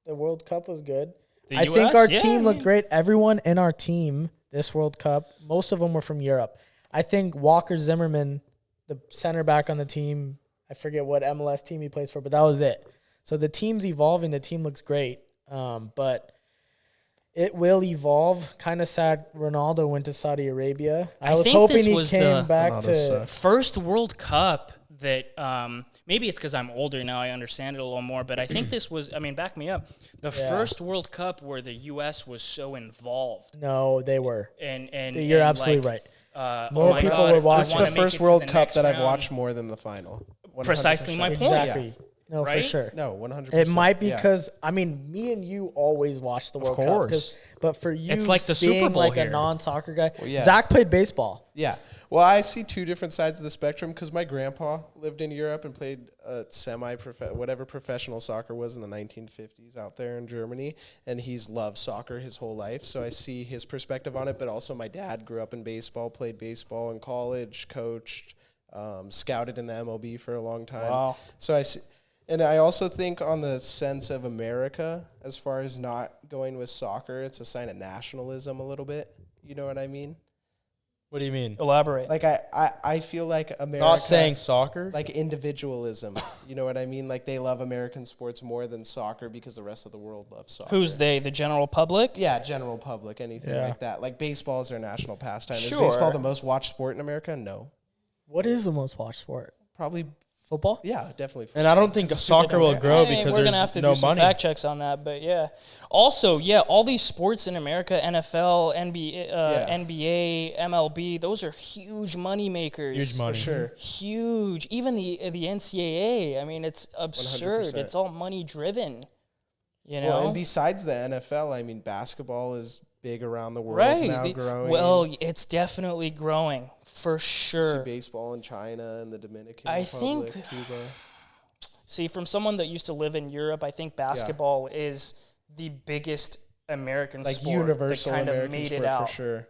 The World Cup was good. the I US? think our Yeah, team I looked mean, great. Everyone in our team this World Cup, most of them were from Europe. I think Walker Zimmerman, the center back on the team, I forget what MLS team he plays for, but that was it. So the team's evolving. The team looks great, but it will evolve. Kind of sad Ronaldo went to Saudi Arabia. I was think hoping this he was came the- back Ronaldo to sucks. First World Cup that maybe it's because I'm older now, I understand it a little more, but I think this was, I mean, back me up, the first World Cup where the U.S. was so involved. No, they were. And You're and absolutely like, right. oh More my people God, were I watching. This is wanna the make it first to World the Cup next that I've round. watched more than the final. 100%. Precisely my point. Exactly. No, Right? for sure. No, 100%. It might be yeah. because I mean, me and you always watch the World Cup. course. But for you, It's like the being Super Bowl like here. a non-soccer guy, yeah. Zach played baseball. Yeah. Well, I see two different sides of the spectrum because my grandpa lived in Europe and played whatever professional soccer was in the 1950s out there in Germany, and he's loved soccer his whole life. So I see his perspective on it, but also my dad grew up in baseball, played baseball in college, coached, scouted in the MLB for a long time. Wow. So I see. And I also think on the sense of America, as far as not going with soccer, it's a sign of nationalism a little bit. You know what I mean? What do you mean? Elaborate. Like I feel like America, Not saying soccer. like individualism. You know what I mean? Like they love American sports more than soccer because the rest of the world loves soccer. Who's they? The general public? Yeah, general public, anything Yeah. like that. Like baseball is their national pastime. Sure. Is baseball the most watched sport in America? No. What is the most watched sport? Probably, Football? yeah, definitely. And I don't think It's a soccer super will democratic- grow Hey, because we're there's gonna have to no do some money. fact checks on that, but yeah. Also, yeah, all these sports in America, NFL, NBA, NBA, MLB, those are huge money makers. Huge For money. sure. Huge. Even the NCAA. I mean, it's absurd. 100%. It's all money driven. You know. Well, and besides the NFL, I mean, basketball is big around the world right. now, growing. Well, it's definitely growing for see sure. baseball in China and the Dominican I Republic, think- Cuba. See, from someone that used to live in Europe, I think basketball is the biggest American Like sport universal that kind American of made sport it out. for sure.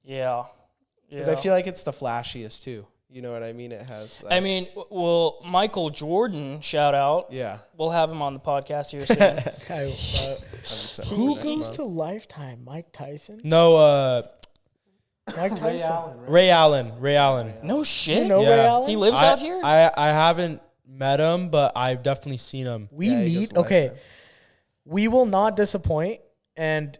Yeah. Because I feel like it's the flashiest too. You know what I mean? It has. Like, I mean, well, Michael Jordan, shout out. yeah. We'll have him on the podcast here soon. Who Next goes month. to Lifetime? Mike Tyson? No, Mike Tyson? Ray Allen, right? Ray Allen. No shit. You know Yeah. Ray Allen? He lives I, out here? I haven't met him, but I've definitely seen him. We Yeah, he goes need to okay. Lifetime. We will not disappoint, and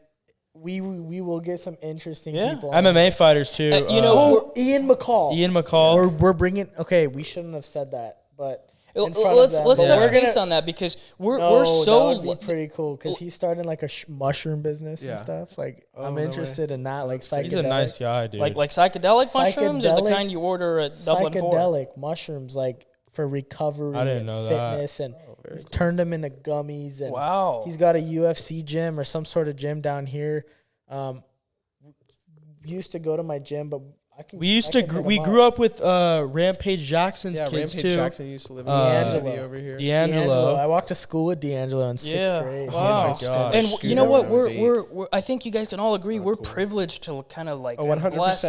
we will get some interesting Yeah. people. on MMA fighters too. you know, Oh, Ian McCall. Ian McCall. We're bringing. Okay, we shouldn't have said that, but in front of let's them, let's but touch we're base gonna- on that because we're No, so that would be pretty cool because he's starting like a mushroom business Yeah. and stuff. Like Oh, I'm no way. interested in that. Like psychedelic, He's a nice guy, dude. like psychedelic mushrooms or the Psychedelic- kind you order at Dublin Four. psychedelic mushrooms, like for recovery I didn't and know that. fitness, and he's turned them into gummies. And Wow. he's got a UFC gym or some sort of gym down here. Used to go to my gym, but I can. we used to we grew up with Rampage Jackson's Yeah, kids Rampage too. Jackson used to live in D'Angelo. the city over here. D'Angelo. I D'Angelo. walked to school with D'Angelo in sixth Yeah. grade. Wow. He had a God. And scooter you know what? when I was We're I think you guys can all agree we're cool. privileged to kind of like Oh, and 100%. blessed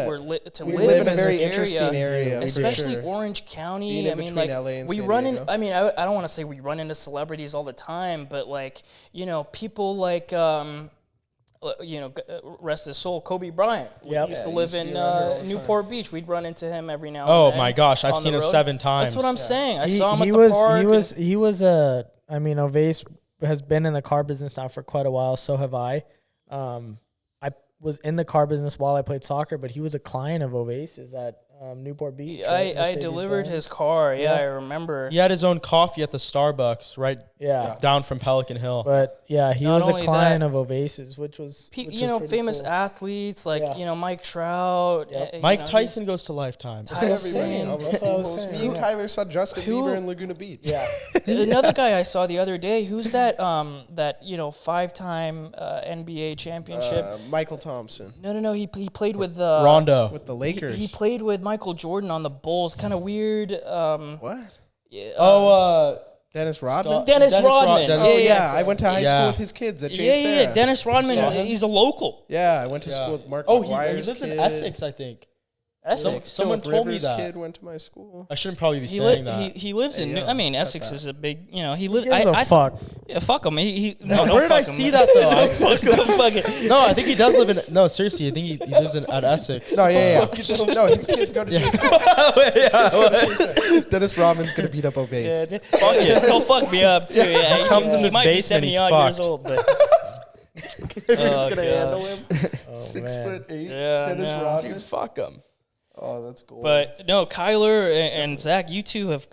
to We live, live in a this very area, interesting area, for especially sure. Orange County. Being in I mean, between like LA and we San run in. Diego. I mean, I don't want to say we run into celebrities all the time, but like you know, people like rest his soul, Kobe Bryant. We Yep. used to Yeah, he live used to in be around here all the time. Newport Beach. We'd run into him every now and Oh then. my gosh, I've on seen the him road. 7 times. That's what I'm saying. I He- saw him at he the was, park. He was I mean, Ovais has been in the car business now for quite a while. So have I. I was in the car business while I played soccer, but he was a client of Ovais's at Newport Beach. right? I Mercedes delivered Benz. his car. Yeah, Yeah. I remember. He had his own coffee at the Starbucks right Yeah. down from Pelican Hill. But yeah, he Not was a only client that- of Ovais's, which was which You was know, pretty famous cool. athletes like Yeah. Mike Trout. Yep. you Mike know, Tyson goes to Lifetime. Tyson. Everybody. That's what I was Almost. saying, Me and yeah. Kyler saw Justin Who- Bieber in Laguna Beach. Yeah. Another guy I saw the other day. Who's that? That 5-time NBA championship. Michael Thompson No. He played with Rondo. with the He, Lakers. he played with Michael Jordan on the Bulls. Kind of weird. What? Dennis Rodman. Dennis Rodman. Oh yeah, I went to high Yeah. school with his kids at J. Yeah. Sarah. Dennis Rodman. Yeah. He's a local. Yeah, I went to school with Mark Oh, he McGuire's lives in kid. Essex, I think. Essex. Someone Phillip told me Rivers' that. kid went to my school. I shouldn't probably be He, saying that. he lives in. Hey, yo, I mean, cut Essex that. is a big. You know, he lives. Gives a fuck. Yeah, fuck him. Where don't did I fuck him. see that though? Don't fuck him. Fuck it. No, I think he does live in. No, seriously, I think he lives at Essex. No, yeah. No, his kids go to JC. Dennis Rodman's gonna beat up Yeah, Obese. fuck it. He'll fuck me up too. Yeah, He comes in his might be basement, he's 70 odd years fucked. old, but Who's Oh, gonna handle him? Oh, 6'8", Yeah, Dennis no. Rodman. Dude, fuck him. Oh, that's cool. But no, Kyler and Zach, you two have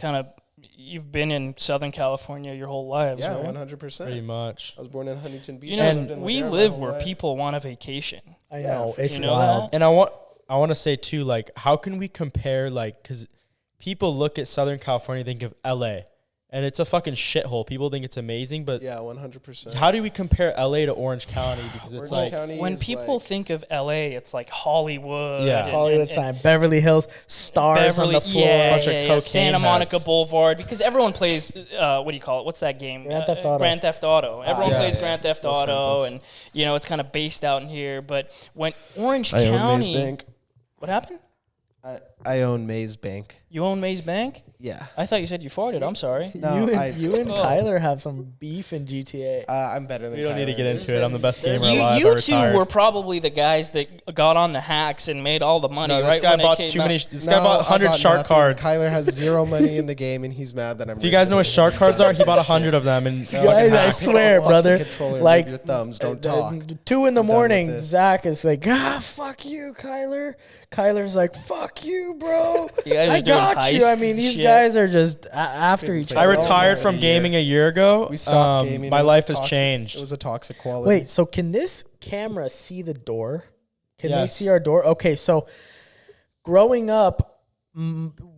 you've been in Southern California your whole lives, yeah, right? 100%. Pretty much. I was born in Huntington Beach. You I know, lived in we Ladera my live whole where life. people want a vacation. I Yeah, know for it's sure. You know wild. that? And I want to say too, like, how can we compare, like, because people look at Southern California, think of LA, and it's a fucking shithole. People think it's amazing, but Yeah, 100%. how do we compare LA to Orange County? Because it's Orange like, County When is people like, think of LA, it's like Hollywood. Yeah. and- Hollywood and- sign, Beverly Hills, stars on the floor. Yeah, Bunch of yeah, cocaine Santa Monica heads. Boulevard, because everyone plays. What do you call it? What's that game? Grand Theft Auto. Grand Theft Auto. Everyone yeah, plays yeah. Grand Theft Los Auto, Santos. and it's kind of based out in here. But when Orange I own Maze County, Bank. what happened? I own Maze Bank. You own Maze Bank? Yeah. I thought you said you farted. I'm sorry. No, you and Oh. Kyler have some beef in GTA. I'm better than we don't need to Kyler. get into it. I'm the best gamer You, alive. I you two retired. were probably the guys that got on the hacks and made all the money. No, right this guy when it bought came too out. many. This No, guy bought I 100 bought shark nothing. cards. Kyler has zero money in the game, and he's mad that I'm. If you guys know what shark cards are, he bought 100 of them. And Guys, I Pick up swear, a fucking brother. controller and Like, move your thumbs. Don't talk. 2 in the I'm done with morning, this. Zach is like, fuck you, Kyler. Kyler's like, fuck you, bro. You guys I are doing got you. I heists mean, and these shit. guys are just after Couldn't each play I other. it all retired night from of the year. gaming a year ago. We stopped gaming. My It was life has toxic. changed. It was a toxic quality. Wait, so can this camera see the door? Can they Yes. see our door? Okay, so growing up,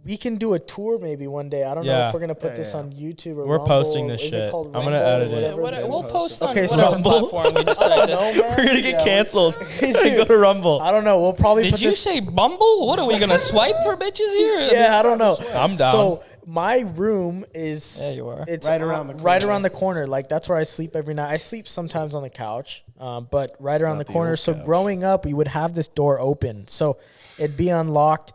we can do a tour maybe one day. I don't know Yeah. if we're gonna put Yeah, this yeah. on YouTube or We're Rumble. posting this Is shit. It called I'm gonna Rumble or edit it. whatever What, it is? we'll post on Okay, so whatever Rumble. platform we decide. No, to. man. We're gonna get Yeah, canceled. Dude. Go to Rumble. I don't know. We'll probably Did put you this. say Bumble? What are we gonna swipe for bitches here? Yeah, I don't know. I'm down. So my room is Yeah, you are. it's Right around the right corner. around the corner. Like that's where I sleep every night. I sleep sometimes on the couch, but right around Not the the corner. old So couch. growing up, we would have this door open, so it'd be unlocked.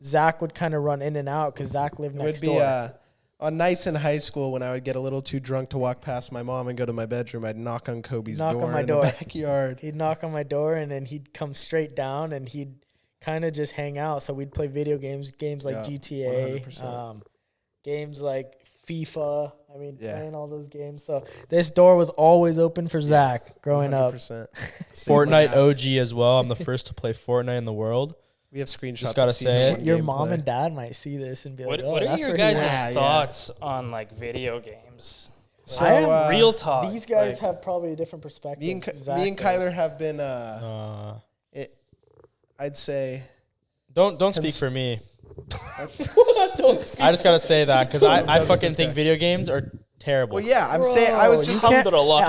Zach would kind of run in and out because Zach lived It next would be door. on nights in high school when I would get a little too drunk to walk past my mom and go to my bedroom. I'd knock on Kobe's Knock on door my in door. the backyard. He'd knock on my door and then he'd come straight down and he'd kind of just hang out. So we'd play video games like Yeah, GTA, 100%. games like FIFA. I mean, Yeah. playing all those games. So this door was always open for Zach growing up. 100%. Fortnite OG as well. I'm the first to play Fortnite in the world. We have screenshots. Just gotta of say season it. one Your gameplay. mom and dad might see this and be What, like, "Oh, what are that's your where guys' he was." Yeah, yeah. thoughts on like video games? So, I am Real talk. These guys like, have probably a different perspective. me and Zach me and does. Kyler have been. I'd say. Don't speak for me. Don't speak. I just gotta say that because I Don't fucking this think guy. video games are terrible. Well, yeah, I'm saying I was Bro, just. you can't- Alhamdulillah.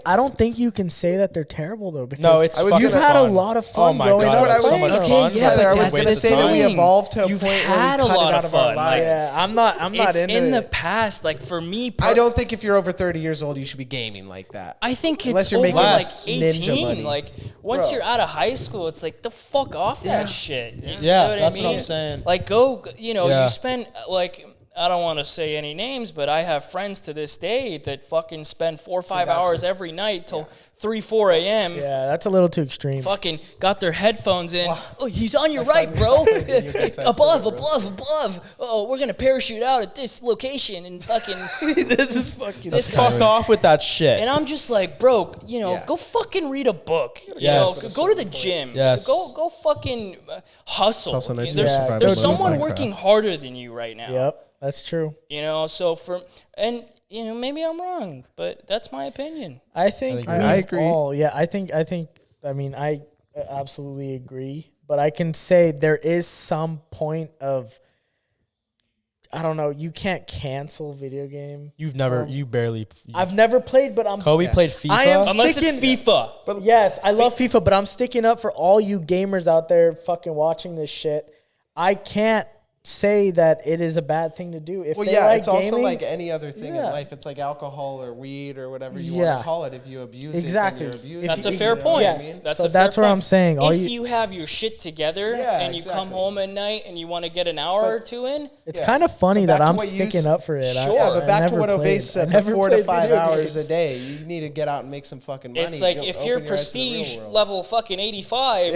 I don't think you can say that they're terrible though. Because No, it's I was fucking you've gonna- had a fun. lot of Oh fun my growing god, what I up. was so much playing Okay, them. fun. yeah, Kyler, but I was that's going the to say that we thing. evolved to a You've point had where a we cut lot it of out of our fun, lives. Yeah, I'm not it's into in the it. past. Like for me, I don't think if you're over 30 years old, you should be gaming like that. I think Unless it's you're over making like less ninja 18. money. Like once Bro. you're out of high school, it's like the fuck off that shit. You Yeah, know what that's I what mean? I'm saying. Like go, Yeah. you spend like. I don't want to say any names, but I have friends to this day that fucking spend 4 or 5 that's hours every night till 3, 4 a.m. Yeah, that's a little too extreme. Fucking got their headphones in. Oh, he's on your right, bro. video games above, actually, bro. above. Oh, we're gonna parachute out at this location and fucking. This is fucking. this Fuck off with that shit. And I'm just like, bro, Yeah. go fucking read a book. You Yes. know, go to the gym. Yes. Go fucking hustle. also nice to There's, Yeah, survive there's a someone Minecraft. working harder than you right now. Yep, that's true. You know, so maybe I'm wrong, but that's my opinion. I think I we've agree. all- yeah, I think. I mean, I absolutely agree. But I can say there is some point of. I don't know. You can't cancel video game. You barely. I've never played, but I'm. Kobe played FIFA. I am Unless sticking. it's FIFA. Yes, I love FIFA, but I'm sticking up for all you gamers out there fucking watching this shit. I can't say that it is a bad thing to do. If Well, they yeah, like it's also gaming, like any other thing in Yeah. life. It's like alcohol or weed or whatever you Yeah. want to call it. If you abuse Exactly. it, then you're abusing If That's it. a fair You know what point. I Yes. mean? That's So a fair that's what point. I'm saying. All If you- you have your shit together Yeah, and you come exactly. home at night and you want to get an hour or two in, It's Yeah. kind of funny But back that to I'm what you sticking up for it. Sure. Yeah, but I back to never what played- Ovase said, I the never 4 to played 5 video hours games. a day, you need to get out and make some fucking money. it's like You'll if you're open your eyes to the real prestige world. level fucking 85,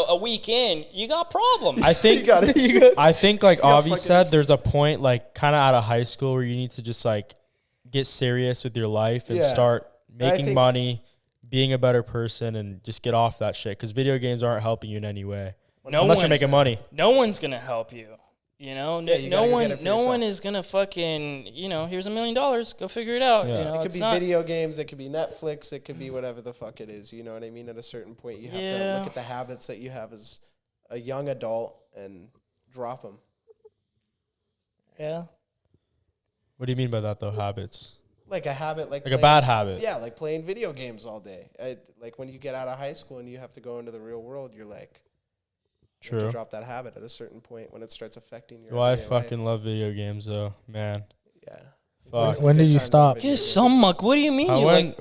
a week in, you got problems. I think You got it. I think like got Avi fucking said, there's a point like kind of out of high school where you need to just like get serious with your life and Yeah. start And I making think- money, being a better person, and just get off that shit. Because video games aren't helping you in any way No unless you're one's- making money. No one's gonna help you. You know, Yeah, you no gotta go one, get it for no yourself. one is gonna fucking, here's $1 million. Go figure it out. Yeah. You know, It could it's be not, video games, it could be Netflix, it could be whatever the fuck it is. You know what I mean? At a certain point, you have to Yeah. look at the habits that you have as a young adult and drop them. Yeah. What do you mean by that though? Habits, Like a habit, like a bad habit. Yeah, like playing video games all day. Like when you get out of high school and you have to go into the real world, you're like, you have True. to drop that habit at a certain point when it starts affecting your. Well, I everyday fucking life. love video games though, man. Yeah. Fuck. When did you Good times on stop? video Get games. some muck. What do you mean? You like?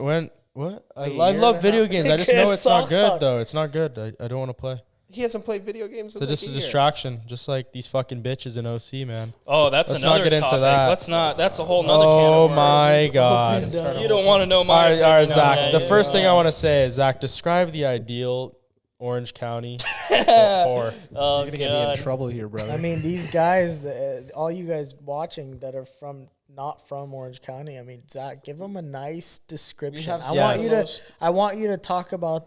What? I Like a year love and a video half? games. I just know it's not Soft good talk. though. It's not good. I don't want to play. He hasn't played video games in It's like just a a year. distraction, just like these fucking bitches in OC, man. Oh, that's Let's not another get into topic. that. Let's not. That's a whole nother can Oh of worms. my god. Open You don't want to know All my. right, opinion on Zach. that. The Yeah. first thing I want to say is, Zach, describe the ideal Orange County whore. Oh You're gonna get me in god. trouble here, brother. I mean, these guys, all you guys watching that are not from Orange County. I mean, Zach, give them a nice description. have I want you to talk about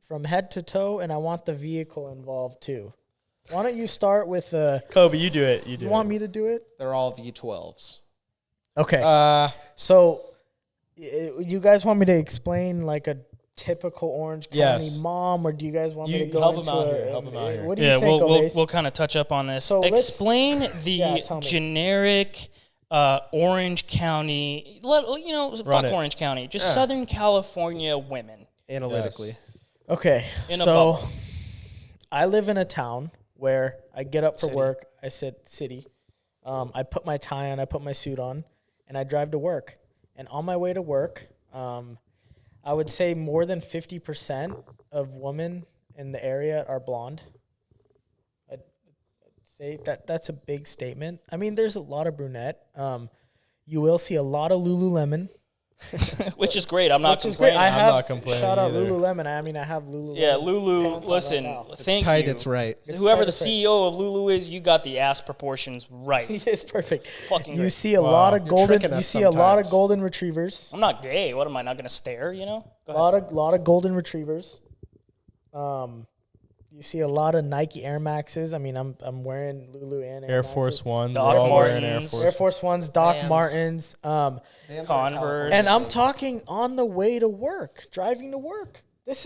from head to toe, and I want the vehicle involved too. Why don't you start with Kobe, you do it. You do You it. want me to do it? They're all V12s. Okay. So, you guys want me to explain like a typical Orange County Yes. mom, or do you guys want me You to go help 'em into out a, here, help 'em out here. What do you Yeah, think, we'll Ovase? kind of touch up on this. So let's- Explain the Yeah, tell me. generic Orange County. Fuck Run it. Orange County. Just Southern California women. Analytically. Okay, In a so bubble. I live in a town where I get up for City. work. I said city. I put my tie on, I put my suit on, and I drive to work. And on my way to work, I would say more than 50% of women in the area are blonde. I'd say that's a big statement. I mean, there's a lot of brunette. You will see a lot of Lululemon. Which is great. I'm not Which is great. complaining. I I'm have not complaining shout out either. Lululemon. I mean, I have Lululemon. Yeah, Lulu. pants on Listen, right now. thank Tight, you. it's right. It's Whoever tight, the it's right. CEO of Lulu is, you got the ass proportions right. It's perfect. Fucking You great. see a Wow. lot of You're golden. tricking You us see a lot of sometimes. golden retrievers. I'm not gay. What am I not going to stare? Go A ahead. lot of golden retrievers. You see a lot of Nike Air Maxes. I mean, I'm wearing Lulu and Air Maxes. Force One. Doc We're all wearing Air Martens. Force. Air Force Ones, Doc Vans. Martens. Vans are Converse. California. And I'm talking on the way to work, driving to work. This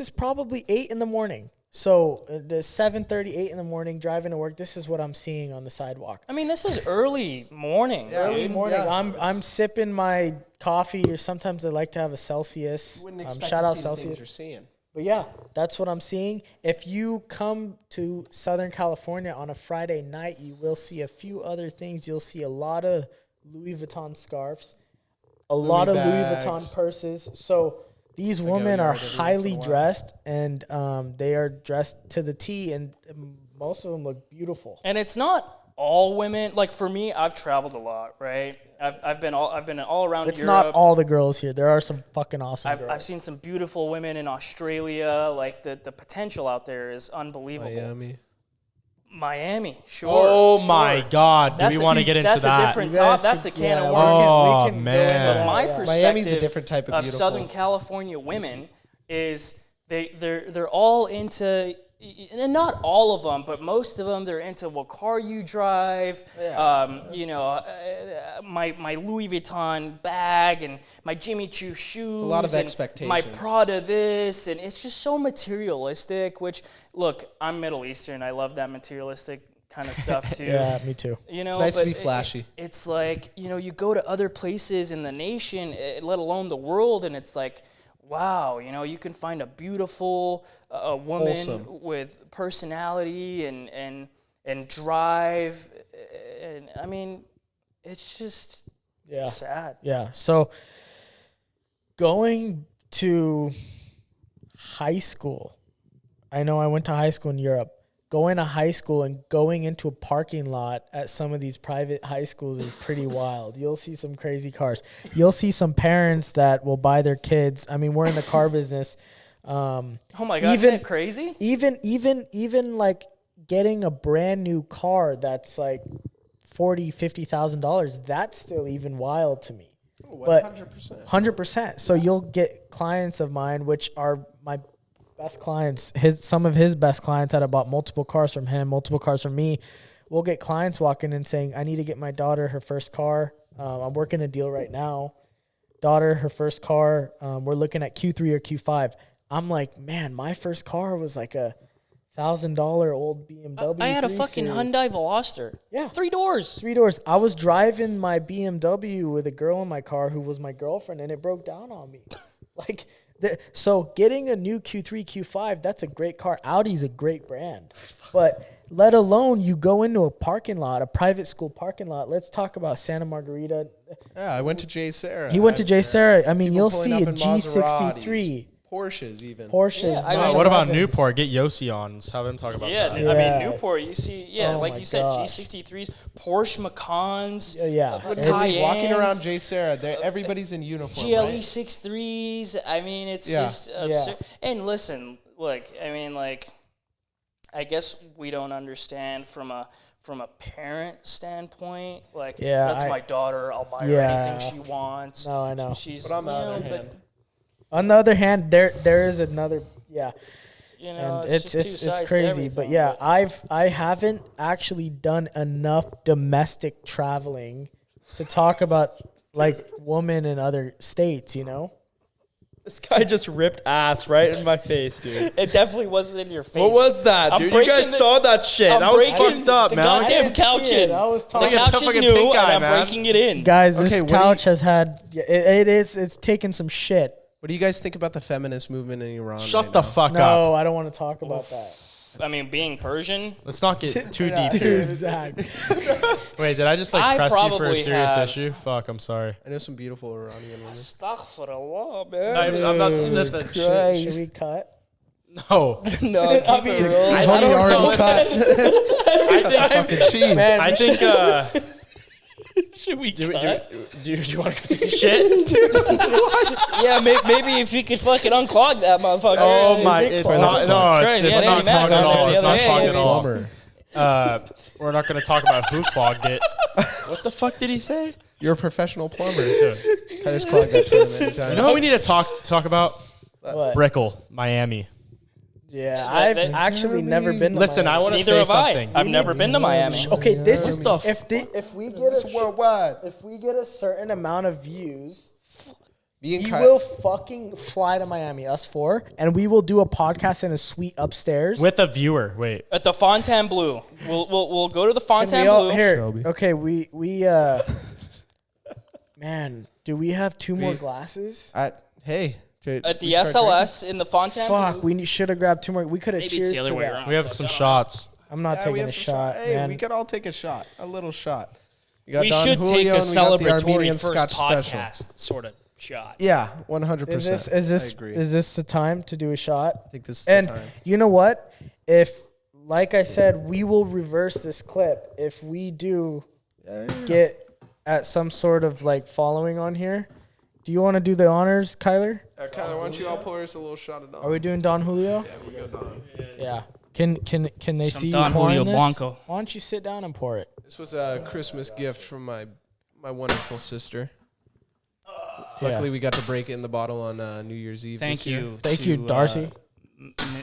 is probably 8 in the morning. So the 7:30, 8 in the morning, driving to work. This is what I'm seeing on the sidewalk. I mean, this is early morning. Yeah. Early dude. morning. Yeah, I'm sipping my coffee, or sometimes I like to have a Celsius. Wouldn't expect Shout to out see the things Celsius. you're seeing. But yeah, that's what I'm seeing. If you come to Southern California on a Friday night, you will see a few other things. You'll see a lot of Louis Vuitton scarves, a lot of Louis bags. Vuitton purses. So these go women are yard every once in highly a while. dressed, and they are dressed to the T, and most of them look beautiful. And it's not all women. Like for me, I've traveled a lot, right? I've been all around It's Europe. not all the girls here. There are some fucking awesome girls. I've seen some beautiful women in Australia. Like the potential out there is unbelievable. Miami, sure. Oh sure. my God! Do That's we a- want to get into that's that? a different You guys top. That's a should- can yeah, of we worms. Oh, we can go man. into But that, my yeah. perspective Miami's a different type of beautiful. Southern California women is they're all into, and not all of them, but most of them, they're into what car you drive. My Louis Vuitton bag and my Jimmy Choo shoes. a lot of and expectations. My Prada this, and it's just so materialistic. Which look, I'm Middle Eastern. I love that materialistic kind of stuff too. Yeah, me too. It's nice to but be flashy. It's like, you go to other places in the nation, let alone the world, and it's like, wow, you can find a beautiful woman Wholesome. with personality and and drive. And I mean, it's just sad. Yeah. So going to high school, I know I went to high school in Europe. Going to high school and going into a parking lot at some of these private high schools is pretty wild. You'll see some crazy cars. You'll see some parents that will buy their kids. I mean, we're in the car business. Oh my God, isn't it crazy? Even like getting a brand new car that's like $40,000-$50,000, that's still even wild to me. But 100%. So you'll get clients of mine, which are my best clients. Some of his best clients that have bought multiple cars from him, multiple cars from me. We'll get clients walking in saying, I need to get my daughter her first car. I'm working a deal right now. Daughter, her first car. We're looking at Q3 or Q5. I'm like, man, my first car was like a $1,000 old BMW. I had a fucking Hyundai Veloster. Yeah. 3 doors. 3 doors. I was driving my BMW with a girl in my car who was my girlfriend, and it broke down on me. So getting a new Q3, Q5, that's a great car. Audi's a great brand. But let alone you go into a parking lot, a private school parking lot. Let's talk about Santa Margarita. Yeah, I went to J. Sarah. He went to J. Sarah. I mean, People you'll pulling see up a in G63. Porsches even. Porsches. Yeah, I mean, What about 911s. Newport? Get Yossi on. Let's have him talk about Yeah, that. I mean, Newport, you see, Oh like my you said, gosh. G63s, Porsche Macans, Yeah. Literally walking around Cayennes, J. Sarah, everybody's in uniform. GLE right? 63s. I mean, it's Yeah. just absurd. And listen, look, I mean, like, I guess we don't understand from a parent standpoint. Like, that's my daughter. I'll buy her anything she wants. No, I know. She's, But on the other hand, On the other hand, there is another, you know, and it's just two it's sides to crazy. But everything, yeah, I haven't actually done enough domestic traveling to talk about like women in other states. This guy just ripped ass right in my face, dude. It definitely wasn't in your face. What was that, I'm dude? You guys breaking the- saw that shit. I'm That was breaking fucked up, the man. goddamn I didn't couch see it. in. I was The talking. couch is fucking new, pink and eye, I'm man. breaking it in. Guys, Okay, this what do you- couch has had it's taken some shit. what do you guys think about the feminist movement in Iran? Shut right the now? fuck up. No, I don't want to talk about that. I mean, being Persian, Let's not get too Yeah. deep here. Zach. Wait, did I just I press you for a probably serious have- issue? Fuck, I'm sorry. I know some beautiful Iranian women. astaghfirullah, man. I'm not Jesus sniffing. Should we cut? No. No, keep it real. I Homie don't already know. cut. Fucking cheese. I think, Should we do cut? you want to go take a shit? Yeah, maybe if you could fucking unclog that motherfucker. Oh Yeah, my, is it it's clogged? not, no, it's Crazy. Yeah, not Eddie Mac clogged at was all. the It's other not day. clogged at all. Plumber. We're not going to talk about who clogged it. What the fuck did he say? You're a professional plumber. Dude. I just clogged that toilet many You times. know what we need to talk about? What? Brickell, Miami. Yeah, That- I've actually never been to Listen, I Miami. want to Neither say have something. I. I've never been to Miami. Okay, this is What if we get It's worldwide. if we get a certain amount of views, Me and we Kyle. will fucking fly to Miami, us four, and we will do a podcast in a suite upstairs. With a viewer. Wait. At the Fontainebleau. We'll go to the Can we Fontainebleau. here. Shelby. Okay, we man, do we have two more glasses? Hey. At the we start SLS in the Fontainebleau. Fuck, we should have grabbed two more. We could have Maybe cheers it's the other to way that. around. We have some shots. I'm not drinking? Yeah, we taking a have some shot, Hey, man. we could all take a shot. A little shot. We got We Don should Julio take a and we got the celebratory Armenian first Scotch special. podcast sort of shot. Yeah, 100%. Is this I agree. is this the time to do a shot? I think this is And the time. you know what? If, like I said, we will reverse this clip if we do get at some sort of like following on here. Do you want to do the honors, Kyler? Kyler, why don't you all pour us a little shot of Don? Are we doing Don Julio? Yeah, we go Don. Yeah. Can they Some see you Don pouring Julio this? Blanco. Why don't you sit down and pour it? This was a Christmas gift from my wonderful sister. Yeah. Luckily, we got to break it in the bottle on New Year's Eve. Thank this year. you. Thank to, you, Darcy.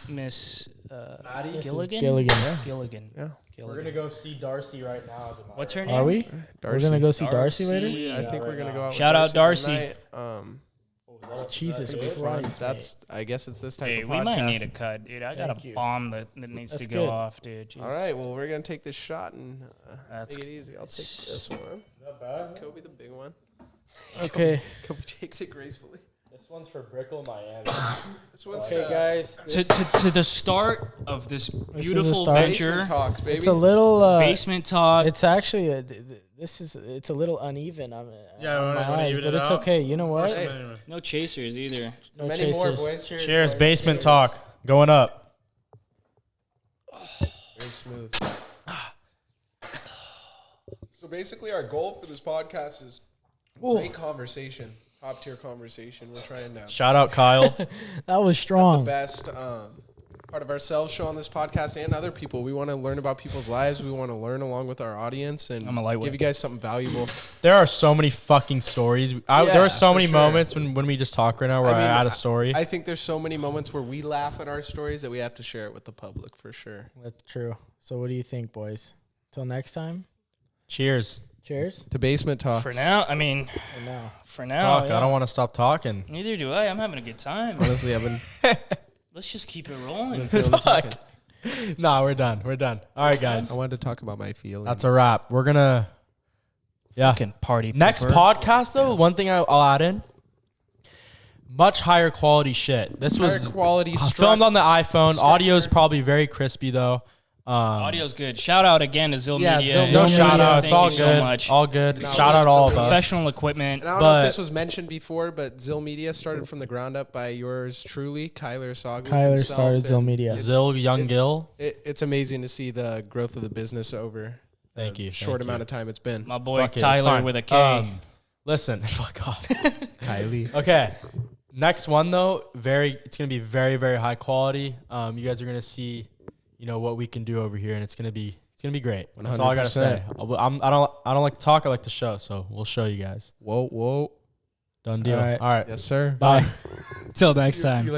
Miss Mrs. Gilligan? Gilligan. Gilligan. Yeah. We're going to go see Darcy right now. As a What's her name? Are we? We're gonna go see Darcy later. I think we're gonna go out. Shout out with Darcy. tonight. Jesus It'll be fun. Christ. That's. I guess it's this type Hey, of we podcast. might need a cut, dude. I got Thank a you. bomb that needs That's to go good. off, dude. Jeez. All right. Well, we're gonna take this shot and That's take it easy. I'll take this one. Not bad. Kobe, the big one. Okay. Kobe takes it gracefully. This one's for Brickell, Miami. This one's Okay, guys. To the start of this is the beautiful start. venture, Basement talks, baby. It's a little. basement talk. It's actually it's a little uneven. Yeah, on wanna my eyes, even but it it's out? okay. You know what? Hey. No chasers either. No Many more, chasers. boys. Cheers, boys. basement Cheers. talk going up. Very smooth. So basically, our goal for this podcast is great conversation, top tier conversation. We're trying to Shout out Kyle. That was the strong. best part of ourselves show on this podcast and other people. We want to learn about people's lives. We want to learn along with our audience and I'm a lightweight. give you guys something valuable. There are so many fucking stories. There Yeah, are so for many sure. moments when we just talk right now where I, mean, add a story. I think there's so many moments where we laugh at our stories that we have to share it with the public for sure. That's true. So what do you think, boys? Till next time. Cheers. Cheers. To basement talk. For now, I mean, And now. for now, Fuck, yeah. I don't want to stop talking. Neither do I. I'm having a good time. Honestly, I've been Let's just keep it rolling. feeling the talking. Nah, we're done. We're done. All right, guys. I wanted to talk about my feelings. That's a wrap. We're gonna. Yeah. Fucking party. Next pooper. podcast though, one thing I'll add in. Much higher quality shit. This was Higher quality filmed on the iPhone. structure. Audio's probably very crispy though. Audio's good. Shout out again to Zill Yeah, Media. Zill No Media. shout out. It's Thank all you good. so much. All good. No, Shout out all of us. Professional equipment. And I don't know But- if this was mentioned before, but Zill Media started from the ground up by yours truly, Kyler Sagu. Kyler himself, started and Zill Media. it's- Zill Young Gill. It's amazing to see the growth of the business over Thank the you, short thank amount you. of time it's been. My boy Fuck it, it's Tyler fine. with a K. Listen, fuck off. Kylie. Okay. Next one though, it's gonna be very, very high quality. You guys are gonna see, what we can do over here, and it's gonna be great. That's all I gotta say. 100%. I don't like to talk. I like to show. So we'll show you guys. Whoa. Done deal. All right. All right. Yes, sir. Bye. Till next time.